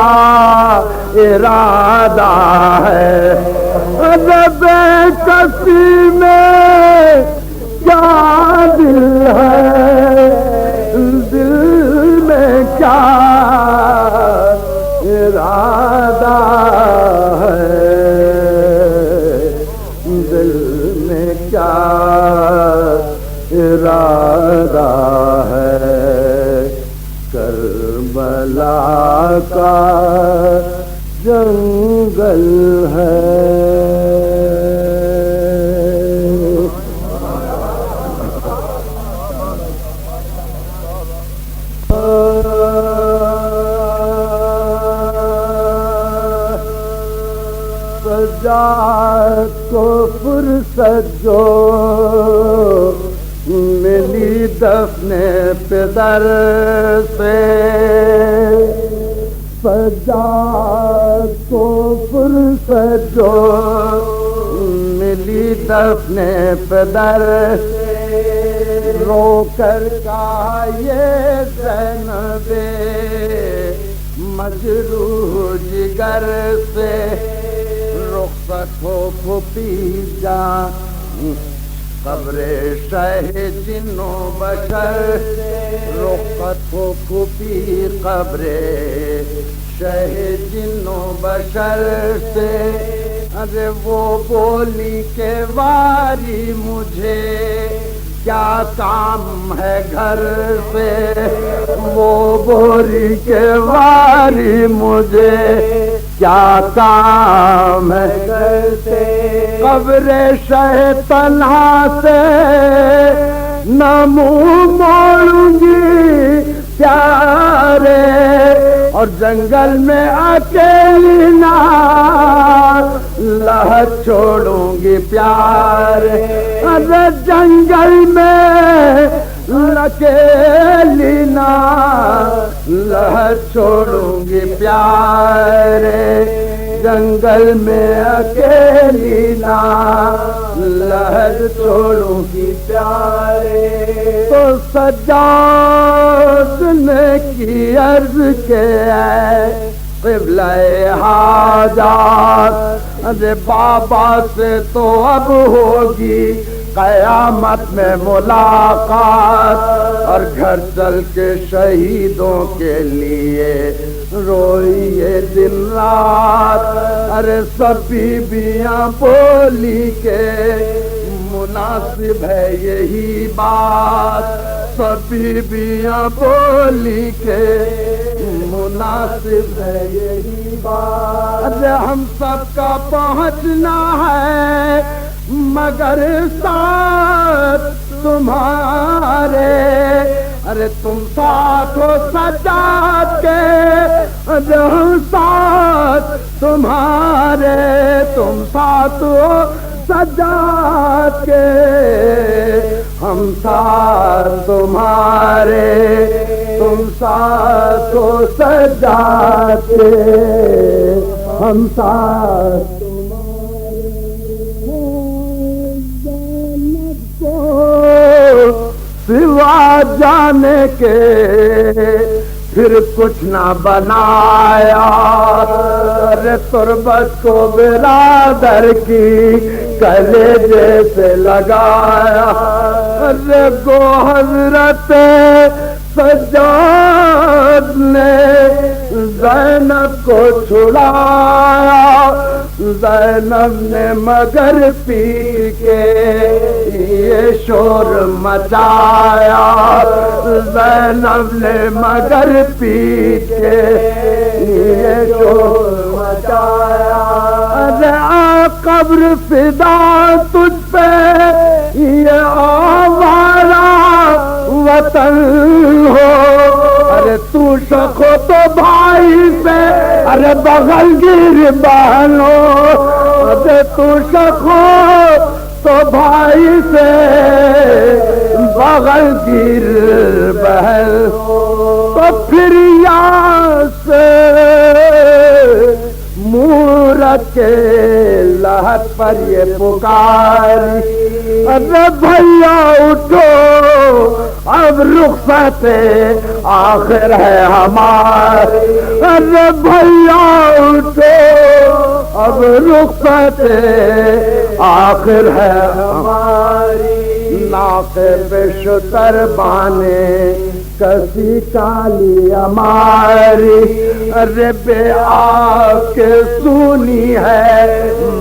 ارادہ ہے بے کسی میں کیا دل ہے دل میں کیا ارادہ ہے دل میں کیا ارادہ ہے کربلا کا جنگل ہے سجاد کو فرصت جو ملی دفن پدر سے سجاد کو فرصت جو ملی دفن پدر سے رو کر کہا یہ زینب مجروح جگر سے رخصت ہو پھوپھی جان قبر شہ جن و بشر رخصت ہو پھوپھی قبر شہ جن و بشر سے ارے وہ بولی کہ واری مجھے کیا کام ہے گھر سے وہ بولی کہ واری مجھے کیا کام ہے گھر سے قبر شہ تنہا سے نہ منہ موڑوں گی پیارے اور جنگل میں اکیلی نہ لہر چھوڑوں گی پیارے ارے جنگل میں اکیلی نہ لہر چھوڑوں گی پیارے جنگل میں اکیلی نہ لہر چھوڑوں گی پیارے تو سجاد نے کی عرض کے ہے قبلہ حاجات ارے بابا سے تو اب ہوگی قیامت میں ملاقات اور گھر چل کے شہیدوں کے لیے روئیے دن رات ارے سب بیویاں بولی کے مناسب ہے یہی بات سب بیویاں بولی کے مناسب ہے یہی بات ارے ہم سب کا پہنچنا ہے مگر ساتھ تمہارے ارے تم ساتھ ہو سجاد کے ارے ہم ساتھ تمہارے تم ساتھ ہو سجاد کے ہم ساتھ تمہارے تم ساتھ ہو سجاد کے ہم ساتھ سوا جانے کے پھر کچھ نہ بنایا ارے تربت کو برادر کی کلیجے سے لگایا ارے گو حضرت سجاد نے زینب کو چھڑایا زینب نے مگر پی کے یہ شور مچایا زینب نے مگر پی کے یہ شور مچایا ارے قبر فدا تجھ پہ یہ آوارہ وطن ہو ارے تو شک ہو تو بھائی سے ارے بغل گیر بہنو ارے تو شک ہو تو بھائی سے بغل گیر بہن تو پھر یہاں سے مورت محبت کے لہر پر یہ پکاری، ارے بھیا اٹھو اب رخصت آخر ہے ہماری، ارے بھیا اٹھو اب رخصت آخر ہے ہماری، ناقب شتر بانے کسی کالی ہماری، ارے بے آپ کے سونی ہے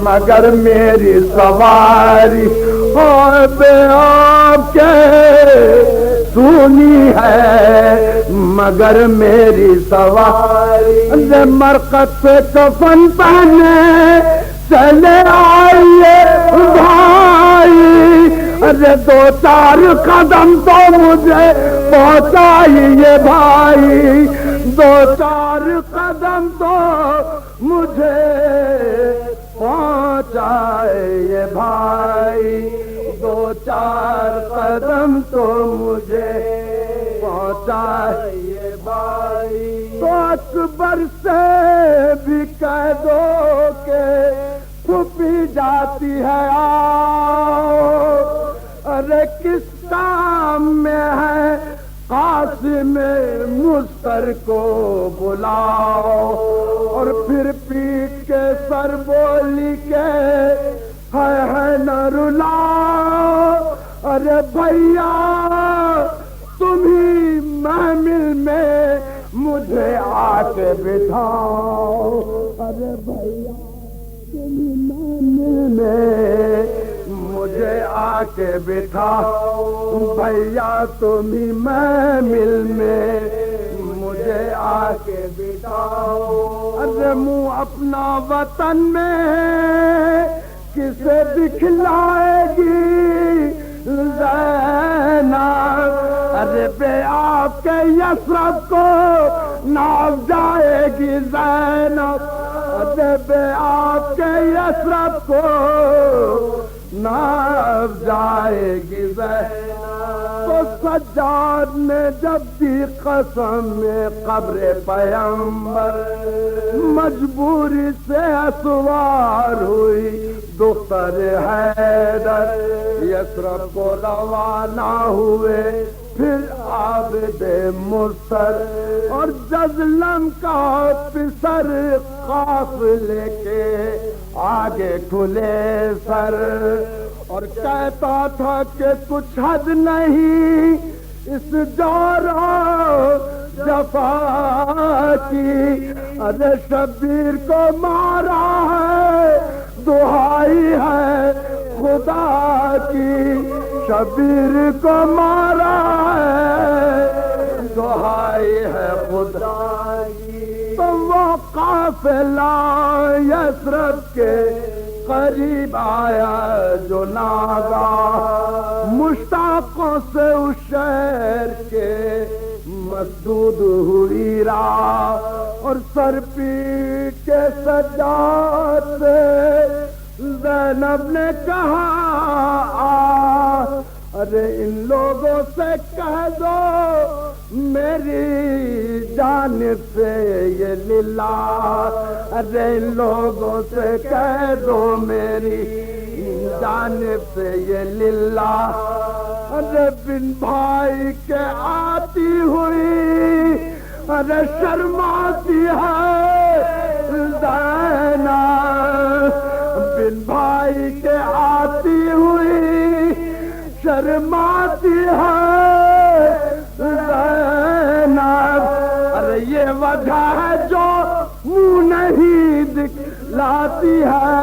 مگر میری سواری، اور بے آپ کے سونی ہے مگر میری سواری، ارے مرقد پہ کفن پہنے چلے آئیے بھائی، ارے دو چار قدم تو مجھے پہنچائیے بھائی، دو چار قدم تو مجھے پہنچائیے بھائی، دو چار قدم تو مجھے پہنچائیے بھائی، تو اکبر سے بھی کہہ دو کہ چھپی جاتی ہے آؤ، ارے کس کام میں ہے قاسم مضطر کو بلاؤ، اور پھر پیٹ کے سر بولی کے ہے نہ رلاؤ، ارے بھیا تم ہی محمل میں مجھے آ کے بٹھاؤ، ارے بھیا تم ہی محمل میں مجھے آ کے بٹھاؤ، بھیا تم ہی محمل میں مجھے آ کے بٹھاؤ، ارے منہ اپنا وطن میں کسے دکھلائے گی زینب، ارے بے آپ کے یثرب کو ناپ جائے گی زینب، ارے بے آپ کے یثرب کو ناپ جائے گی زینب، تو سجاد نے جب دی قسم میں قبر پیغمبر، مجبوری سے اسوار ہوئی دختر حیدر، یثرب کو روانہ ہوئے پھر عابد مصر، اور جزلم کا پسر قافلے کے آگے کھلے سر، اور کہتا تھا کہ کچھ حد نہیں اس جور و جفا کی، ارے شبیر کو مارا ہے دہائی ہے خدا کی، شبیر کو مارا ہے دہائی ہے خدا کی، تو وہ قافلہ یثرب کے قریب آیا جو ناگا، مشتاقوں سے اس شہر کے مسدود ہوئی راہ، اور سر پیٹ کے سجاد سے زینب نے کہا ارے ان لوگوں سے کہہ دو میری جانب سے یہ للہ، ارے ان لوگوں سے کہہ دو میری جانب سے یہ للہ، ارے بن بھائی کے آتی ہوئی ارے شرماتی ہے زینب، بن بھائی کے آتی ہوئی شرماتی ہے زینب، ارے یہ وجہ ہے جو منہ نہیں دکھلاتی ہے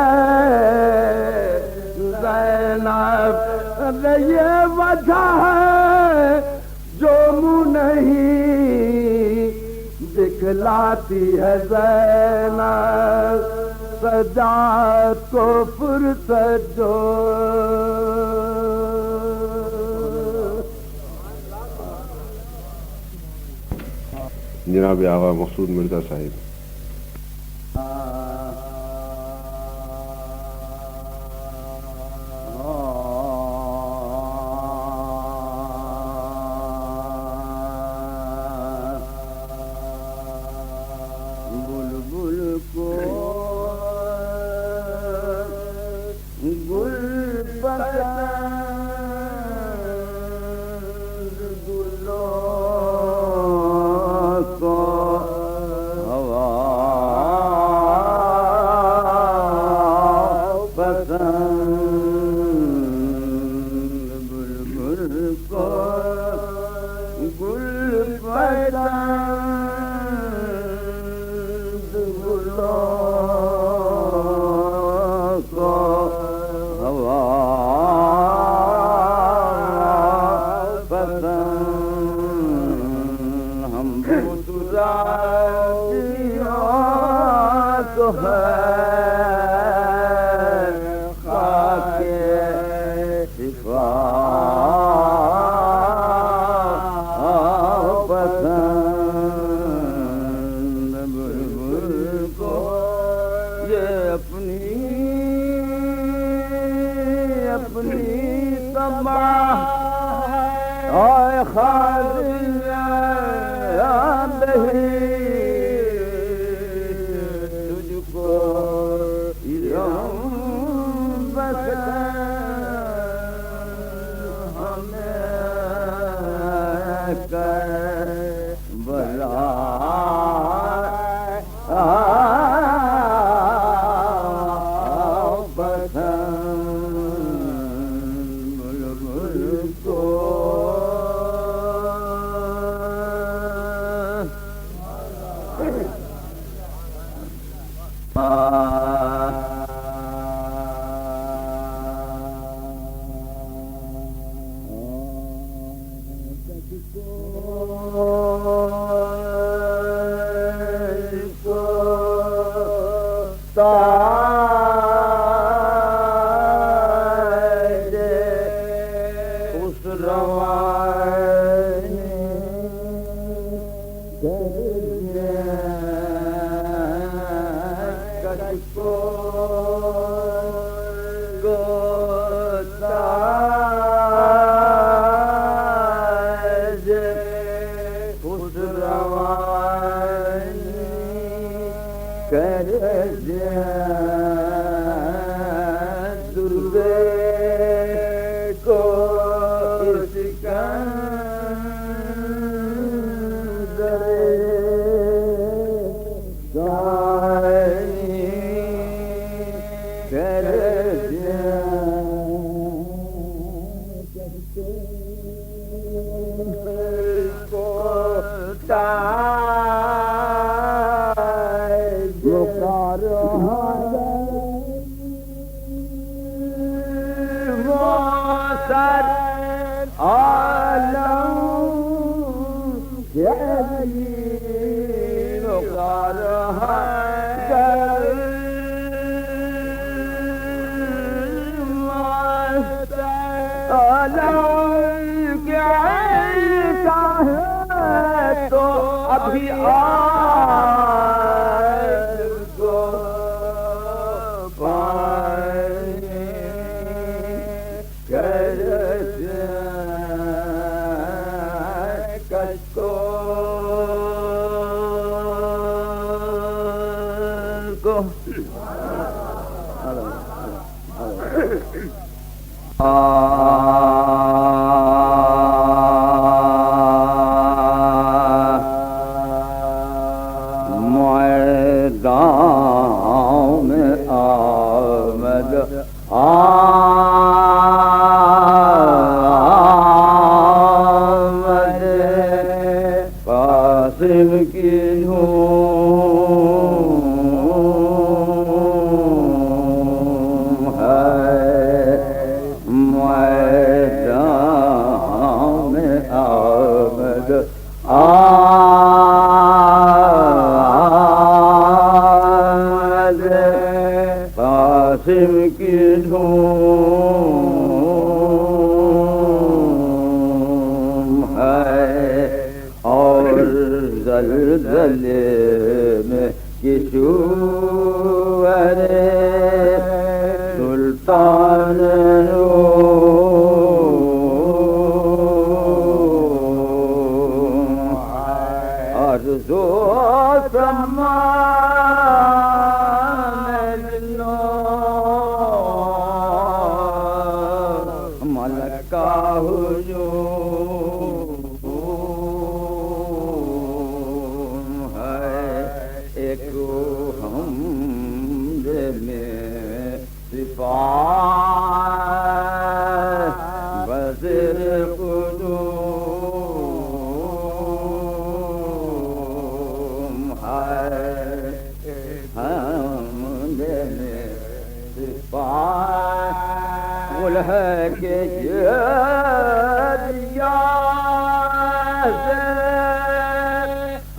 زینب، ارے یہ وجہ ہے جو منہ نہیں دکھلاتی ہے زینب، سجاد کو فرصت جو جناب آغا مقصود مرزا صاحب. بلبل کو تو ہے خاک شفا پسند بلبل کو یہ اپنی تباہ اور خاضیہ بہی تجھ کو بس ہمیں کر بلا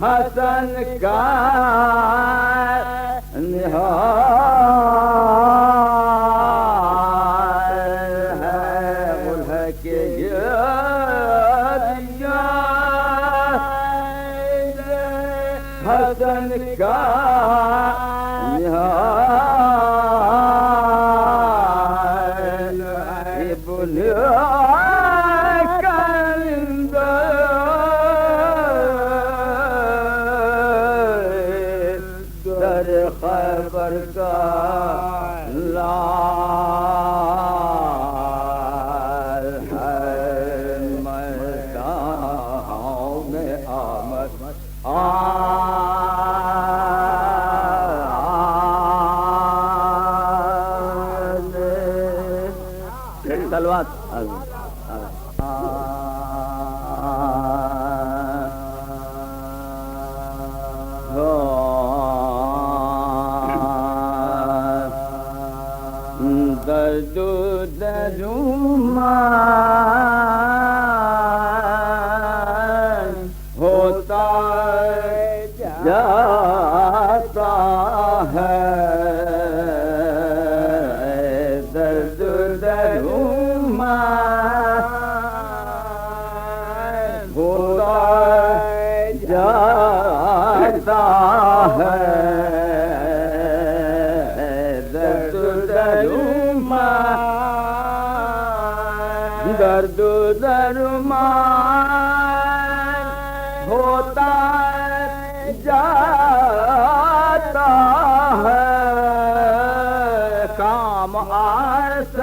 حسن کا نہال ہے ملح کے گریا حسن کا نہال ابن خیبر کا لال ہے میدان میں آمد سلوات درد درمان ہوتا جاتا ہے درد درمان ہوتا جاتا ہے درد درمان ہوتا جاتا ہے کام آسان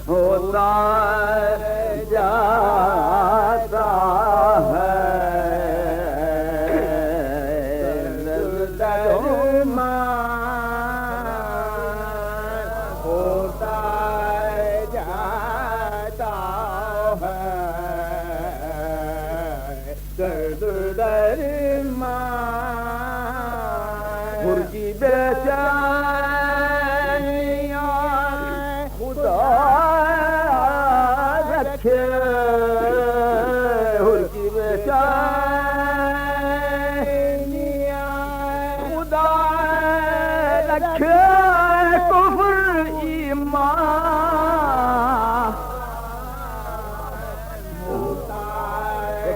ہوتا جاتا ہے درد درمان ہوتا درد درمان خور کی بے چینیاں خدا رکھے خور کی بے چینیاں خدا رکھے کفر ایمان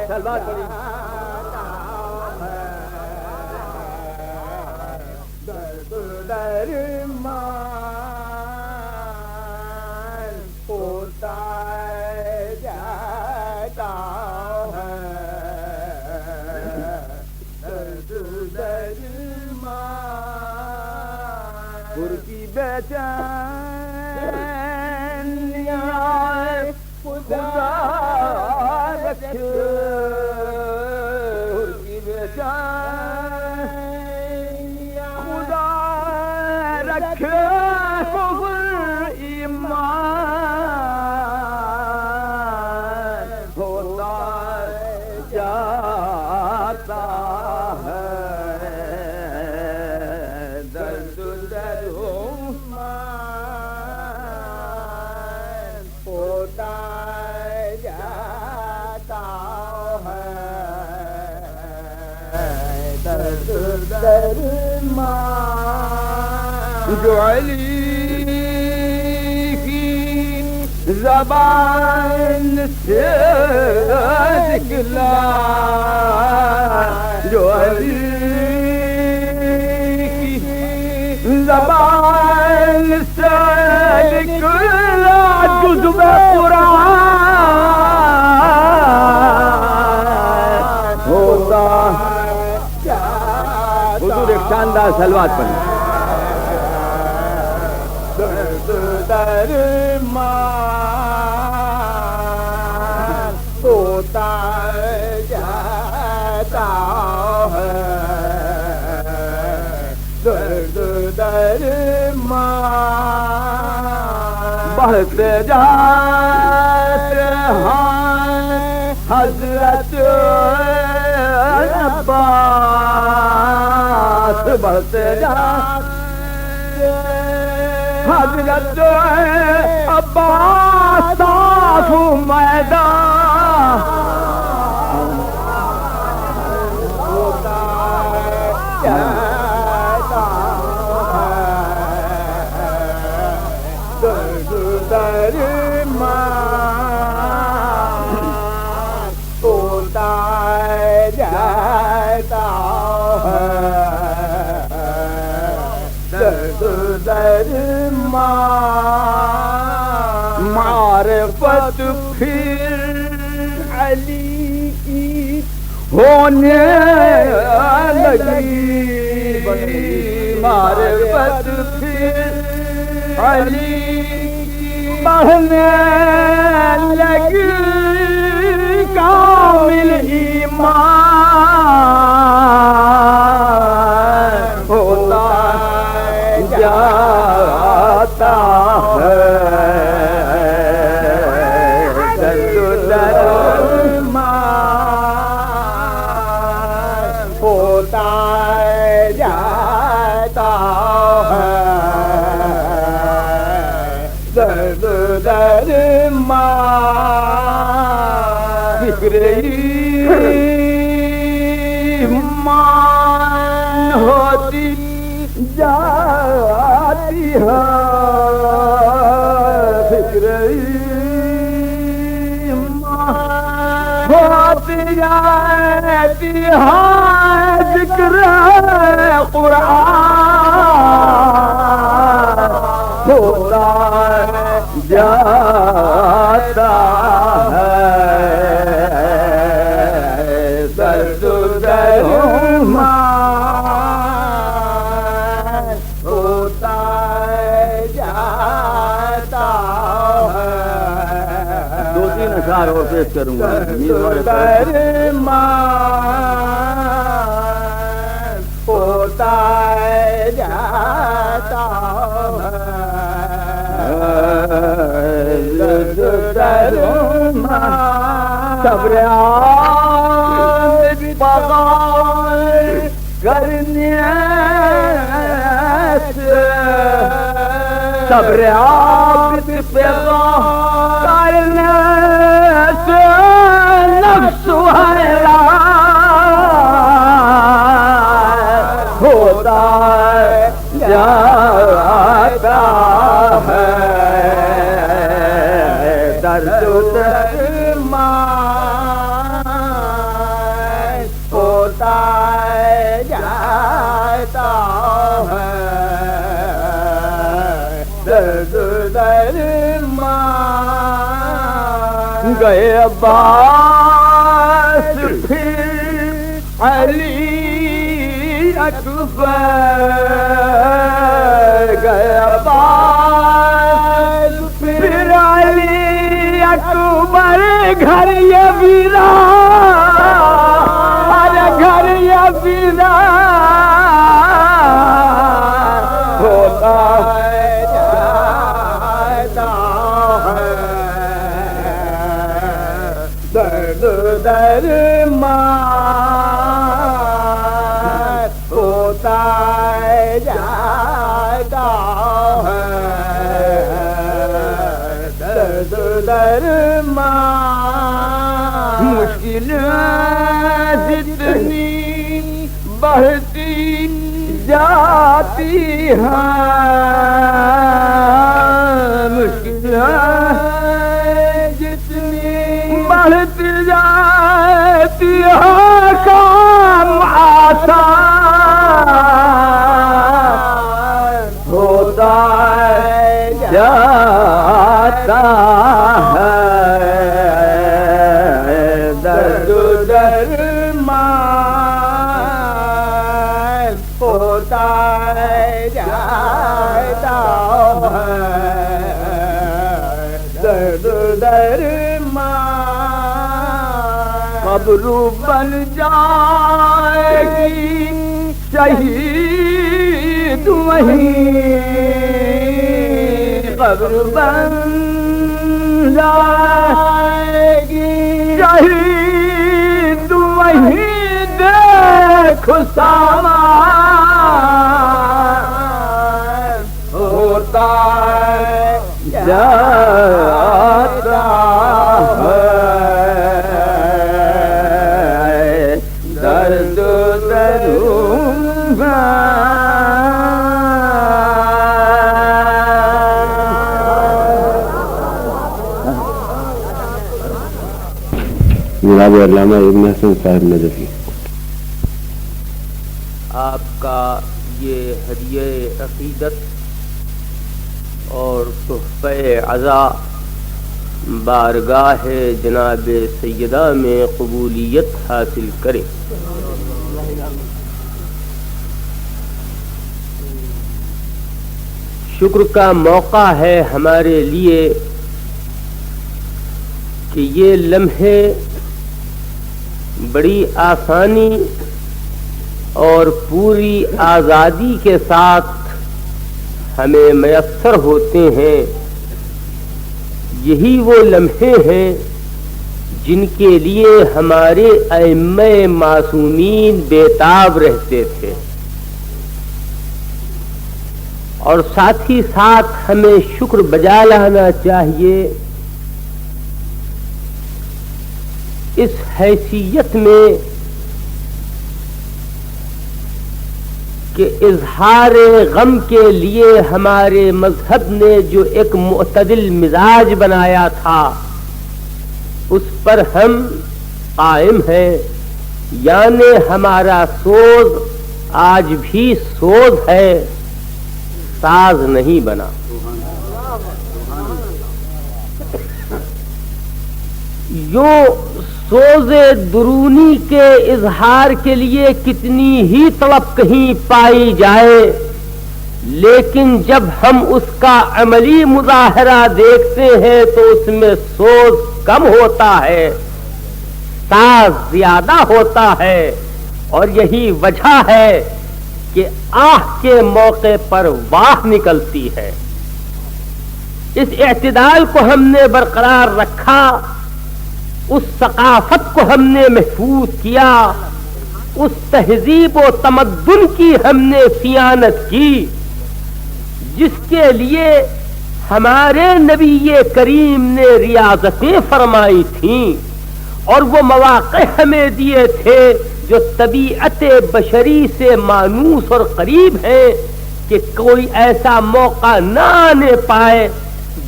سلوات پڑھی درد درمان ہوتا جاتا ہے درد درمان خور کی بے چینیاں خدا رکھے خدا رکھے کفر ایمان ہوتا جاتا ہے درد درمان ہوتا جاتا ہے درد درمان جو علی کی زبان سے نکلا جو علی کی زبان سے نکلا جزو قرآن ہوتا حضور ایک شاندار سلوات پڑھی درد درمان ہوتا جاتا ہے درد درمان بڑھتے جاتے ہیں حضرت عباس بڑھتے جاتے حضرت عباس صاف میدان جاتا ہے درد در معرفت پھر علی کی ہونے لگی معرفت پھر علی کی بڑھنے لگی کامل ایمان ہوتا جاتا ہے درد درمان ہوتا جاتا ہے درد درمان فکر ایمان ہوتی جاتی ہے فکر ایمان ہوتی جاتی ہے ذکر قرآن ہوتا جاتا ہے درد درمان ہوتا جاتا ہے دو تین اشعار اور پیش کروں گا درمان ہوتا جاتا ہے صبر عامد بغیر کرنے سے صبر عامد بغیر کرنے سے نفس حیران ہوتا جاتا ہے درد درمان ہوتا جاتا ہے درد درمان گئے عباس پھر علی اکبر گئے عباس پھر علی اکبر گھر یہ ویران ارے گھر یہ ویران ہوتا جاتا ہے درد درمان ہوتا جاتا ہے درد درمان مشکل جتنی بڑھتی جاتی ہے مشکل جتنی بڑھتی جاتی ہے کام آسان ہوتا جاتا ہے درد درمان ہوتا جاتا ہے درد درمان قبر بن جائے گی شہید وہیں قبر بن جائے گی شہید وہیں دیکھ سامان ہوتا جاتا ہے درد درد جناب علامہ ابن حسن صاحب نجفی۔ آپ کا یہ ہدیہ عقیدت اور تحفہ عزا بارگاہ جناب سیدہ میں قبولیت حاصل کرے۔ شکر کا موقع ہے ہمارے لیے کہ یہ لمحے بڑی آسانی اور پوری آزادی کے ساتھ ہمیں میسر ہوتے ہیں۔ یہی وہ لمحے ہیں جن کے لیے ہمارے ائمہ معصومین بےتاب رہتے تھے، اور ساتھ ہی ساتھ ہمیں شکر بجا لانا چاہیے اس حیثیت میں کہ اظہار غم کے لیے ہمارے مذہب نے جو ایک معتدل مزاج بنایا تھا اس پر ہم قائم ہیں، یعنی ہمارا سوز آج بھی سوز ہے، ساز نہیں بنا۔ یوں سوز درونی کے اظہار کے لیے کتنی ہی طلب کہیں پائی جائے، لیکن جب ہم اس کا عملی مظاہرہ دیکھتے ہیں تو اس میں سوز کم ہوتا ہے، ساز زیادہ ہوتا ہے، اور یہی وجہ ہے کہ آہ کے موقع پر واہ نکلتی ہے۔ اس اعتدال کو ہم نے برقرار رکھا، اس ثقافت کو ہم نے محفوظ کیا، اس تہذیب و تمدن کی ہم نے صیانت کی جس کے لیے ہمارے نبی کریم نے ریاضتیں فرمائی تھیں، اور وہ مواقع ہمیں دیے تھے جو طبیعت بشری سے مانوس اور قریب ہیں کہ کوئی ایسا موقع نہ آنے پائے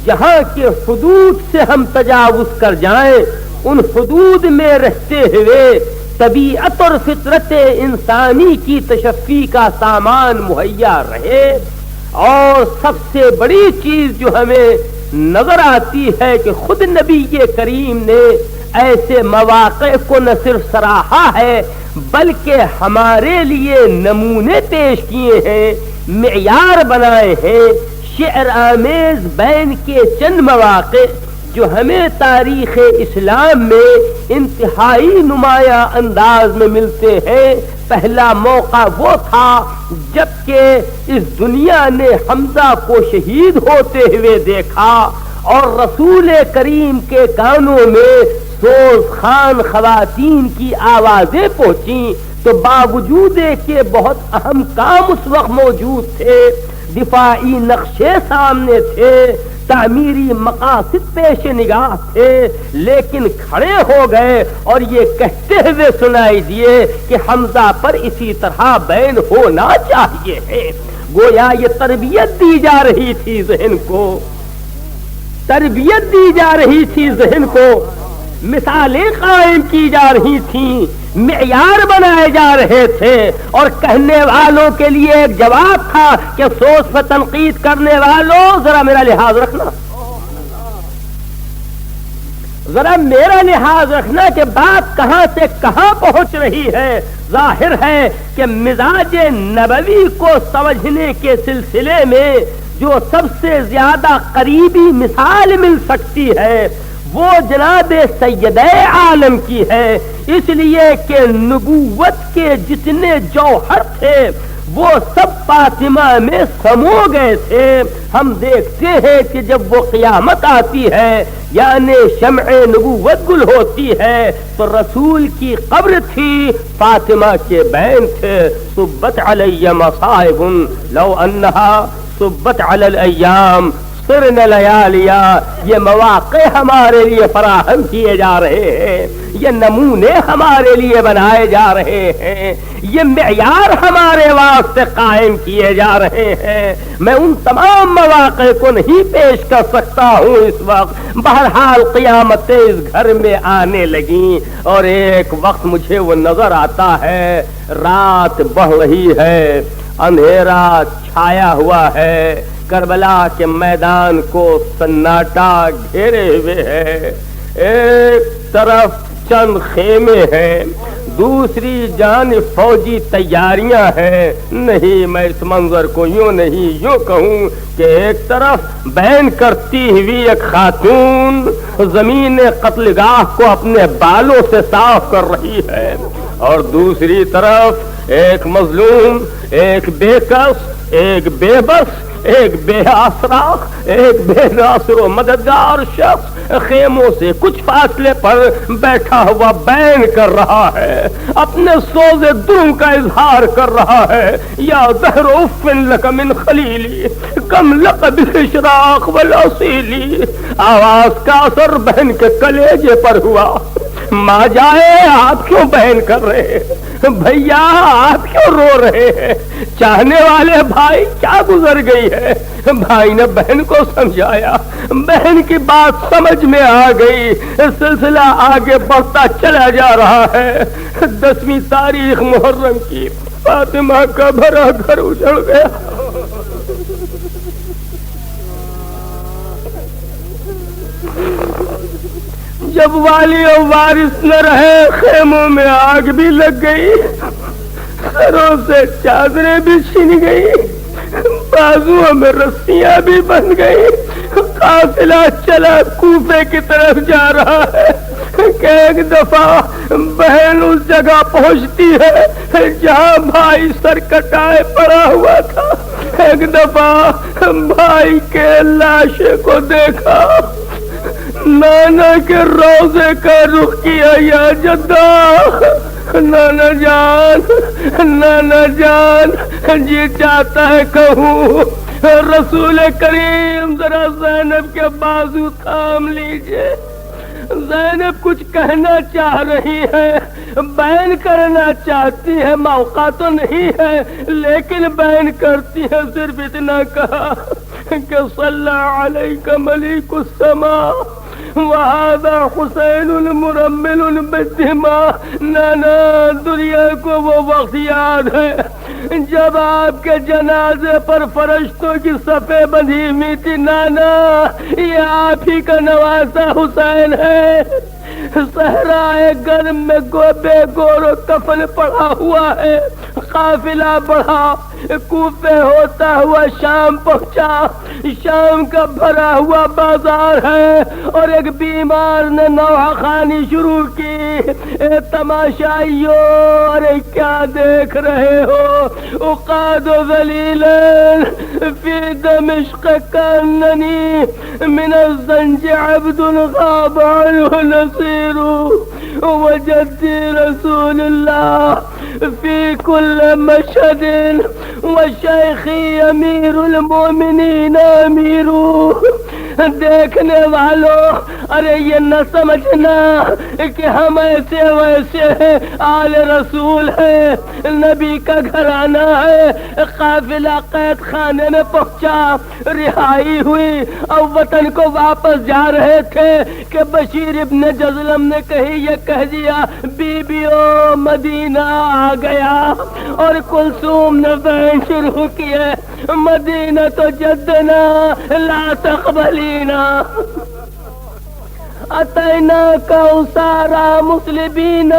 جہاں کے حدود سے ہم تجاوز کر جائیں، ان حدود میں رہتے ہوئے طبیعت اور فطرت انسانی کی تشفی کا سامان مہیا رہے۔ اور سب سے بڑی چیز جو ہمیں نظر آتی ہے کہ خود نبی کریم نے ایسے مواقع کو نہ صرف سراہا ہے بلکہ ہمارے لیے نمونے پیش کیے ہیں، معیار بنائے ہیں۔ شعر آمیز بین کے چند مواقع جو ہمیں تاریخ اسلام میں انتہائی نمایاں انداز میں ملتے ہیں۔ پہلا موقع وہ تھا جب کہ اس دنیا نے حمزہ کو شہید ہوتے ہوئے دیکھا اور رسول کریم کے کانوں میں سوز خان خواتین کی آوازیں پہنچیں، تو باوجود کہ بہت اہم کام اس وقت موجود تھے، دفاعی نقشے سامنے تھے، تعمیری مقاصد پیش نگاہ تھے، لیکن کھڑے ہو گئے اور یہ کہتے ہوئے سنائی دیے کہ حمزہ پر اسی طرح بین ہونا چاہیے ہے۔ گویا یہ تربیت دی جا رہی تھی ذہن کو، تربیت دی جا رہی تھی ذہن کو، مثالیں قائم کی جا رہی تھیں، معیار بنائے جا رہے تھے، اور کہنے والوں کے لیے ایک جواب تھا کہ سوچ پر تنقید کرنے والوں ذرا میرا لحاظ رکھنا، ذرا میرا لحاظ رکھنا کہ بات کہاں سے کہاں پہنچ رہی ہے۔ ظاہر ہے کہ مزاج نبوی کو سمجھنے کے سلسلے میں جو سب سے زیادہ قریبی مثال مل سکتی ہے وہ جناب سید عالم کی ہے، اس لیے کہ نبوت کے جتنے جوہر تھے وہ سب فاطمہ میں سمو گئے تھے۔ ہم دیکھتے ہیں کہ جب وہ قیامت آتی ہے یعنی شمع نبوت گل ہوتی ہے تو رسول کی قبر تھی، فاطمہ کے بین تھے۔ صبت علی مصائب لو انہا صبت علی الایام سرن لیالیا، یہ مواقع ہمارے لیے فراہم کیے جا رہے ہیں، یہ نمونے ہمارے لیے بنائے جا رہے ہیں، یہ معیار ہمارے واسطے قائم کیے جا رہے ہیں۔ میں ان تمام مواقع کو نہیں پیش کر سکتا ہوں اس وقت، بہرحال قیامتیں اس گھر میں آنے لگیں، اور ایک وقت مجھے وہ نظر آتا ہے، رات بڑھ رہی ہے، اندھیرا چھایا ہوا ہے، کربلا کے میدان کو سناٹا گھیرے ہوئے ہے، ایک طرف چند خیمے ہیں، دوسری جانب فوجی تیاریاں ہیں۔ نہیں، میں اس منظر کو یوں نہیں یوں کہوں کہ ایک طرف بین کرتی ہوئی ایک خاتون زمین قتل گاہ کو اپنے بالوں سے صاف کر رہی ہے، اور دوسری طرف ایک مظلوم، ایک بے کس، ایک بے بس، ایک بے آسرا، ایک بے ناصر و مددگار شخص خیموں سے کچھ فاصلے پر بیٹھا ہوا بین کر رہا ہے، اپنے سوز دروں کا اظہار کر رہا ہے۔ یا دہر اف لک من خلیلی کم لک بالاشراق والاصیلی، آواز کا اثر بہن کے کلیجے پر ہوا۔ ماں جائے، آپ کیوں بہن کر رہے ہیں؟ بھیا آپ کیوں رو رہے ہیں؟ چاہنے والے بھائی کیا گزر گئی ہے؟ بھائی نے بہن کو سمجھایا، بہن کی بات سمجھ میں آ گئی، سلسلہ آگے بڑھتا چلا جا رہا ہے۔ 10ویں تاریخ محرم کی فاطمہ کا بھرا گھر اجڑ گیا۔ جب والی اور وارث نہ رہے، خیموں میں آگ بھی لگ گئی، سروں سے چادریں بھی چھن گئی، بازوؤں میں رسیاں بھی بن گئی۔ قافلہ چلا کوفے کی طرف جا رہا ہے کہ ایک دفعہ بہن اس جگہ پہنچتی ہے جہاں بھائی سر کٹائے پڑا ہوا تھا۔ ایک دفعہ بھائی کے لاشے کو دیکھا، نانا کے روزے کا رخ کیا، یا جدہ نانا جان، جی چاہتا ہے کہوں رسول کریم ذرا زینب کے بازو تھام لیجئے۔ زینب کچھ کہنا چاہ رہی ہے، بیان کرنا چاہتی ہے، موقع تو نہیں ہے لیکن بیان کرتی ہے۔ صرف اتنا کہا کہ صلی علیک ملیک السماء وہذا حسین مرمل بالدماء۔ نانا، دنیا کو وہ وقت یاد ہے جب آپ کے جنازے پر فرشتوں کی صفیں بندھی ہوئی تھی۔ نانا، یہ آپ ہی کا نواسا حسین ہے، صحرائے گرم میں بے گور و کفن پڑا ہوا ہے۔ قافلہ بڑھا، کوفے ہوتا ہوا شام پہنچا، شام کا بھرا ہوا بازار ہے، اور ایک بیمار نے نوحہ خوانی شروع کی۔ اے تماشائیو، ارے کیا دیکھ رہے ہو؟ اقاد ذلیلا فی دمشق کاننی من الزنج عبد غاب عنہ نصیر، وجدی رسول اللہ فی کل مشہد، وشیخی امیر المومنین امیر۔ دیکھنے والوں، ارے یہ نہ سمجھنا کہ ہم ایسے ویسے آل رسول ہیں، نبی کا گھرانہ ہے۔ قافلہ قید خانے میں پہنچا، رہائی ہوئی، اور وطن کو واپس جا رہے تھے کہ بشیر ابن جزلم نے یہ کہہ دیا، بیبیوں مدینہ آ گیا، اور کلثوم نے بیان شروع کیے، مدینہ تو جدنا لا تقبلینا، اتینا کوثارا مسلمین،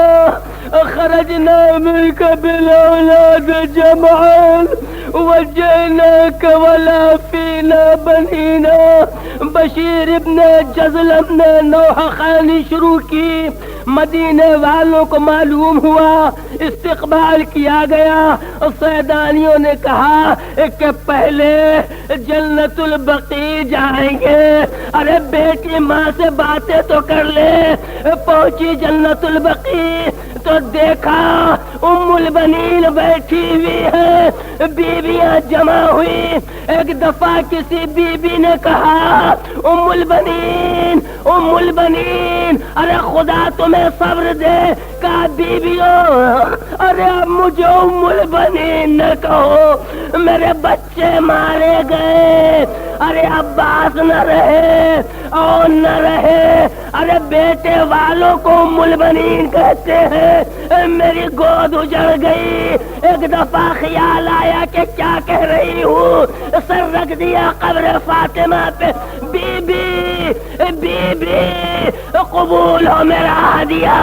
خرجنا منك بالاولاد جمعا، وجئناك ولا فينا بنينا، بشیر ابن جزلم نے نوحہ خوانی شروع کی، مدینے والوں کو معلوم ہوا، استقبال کیا گیا، سیدانیوں نے کہا کہ پہلے جنت البقیع جائیں گے۔ ارے بیٹی ماں سے باتیں تو کر لے۔ پہنچی جنت البقیع تو دیکھا ام البنین بیٹھی ہوئی ہے، بیویاں جمع ہوئی۔ ایک دفعہ کسی بی بی نے کہا ام البنین، ام البنین، ارے خدا تمہیں صبر دے۔ کہا بیویوں، ارے اب مجھے ام البنین نہ کہو، میرے بچے مارے گئے، ارے عباس نہ رہے اور نہ رہے، ارے بیٹے والوں کو ام البنین کہتے ہیں۔ میری گود اجڑ گئی۔ ایک دفعہ خیال آیا کہ کیا کہہ رہی ہوں، سر رکھ دیا قبر فاطمہ پہ۔ بی بی بی بی قبول ہو میرا ہدیہ،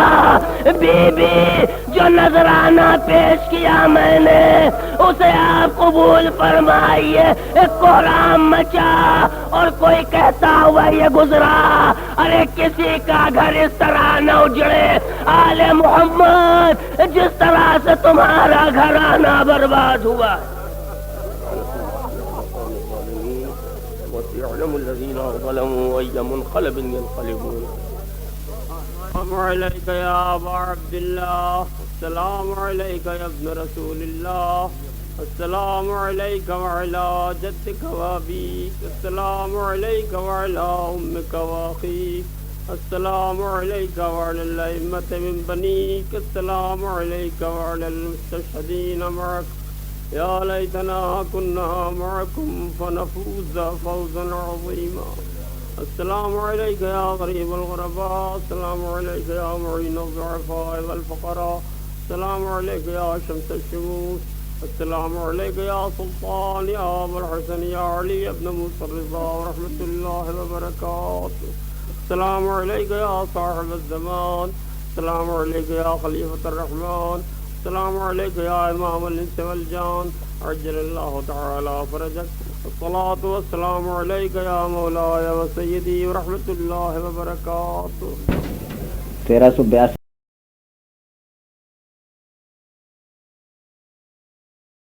بی بی جو نذرانہ پیش کیا میں نے اسے آپ قبول فرمائیے۔ ایک کوہرام مچا اور کوئی کہتا ہوا یہ گزرا، ارے کسی کا گھر اس طرح نہ اجڑے آل محمد جس طرح سے تمہارا گھرانہ برباد ہوا۔ وَسَيَعْلَمُ الَّذِينَ ظَلَمُوا أَيَّ مُنقَلَبٍ يَنقَلِبُونَ۔ السلام علیک یا ابا عبداللہ، السلام علیک یا ابن رسول اللہ، السلام علیک وعلی جدک وابیک، السلام علیک وعلی امک واخیک، السلام علیک وعلی الائمة من بنیک، السلام علیک وعلی المستشہدین معک۔ یا لیتنا کننا معکم فنفوز فوزا عظیما۔ السلام علیک یا غریب الغرباء، السلام علیک یا معین الضعفاء والفقراء، السلام علیک یا شمس الشموس، السلام علیک یا سلطان یا ابو الحسن یا علی ابن موسیٰ الرضا ورحمۃ اللہ وبرکاتہ، السلام علیک یا صاحب الزمان، السلام علیک یا خلیفۃ الرحمن، السلام علیک یا امام الانس والجان، عجل اللہ تعالی فرجک، الصلاۃ والسلام علیک یا مولاي و سیدی ورحمۃ اللہ وبرکاتہ۔ 1382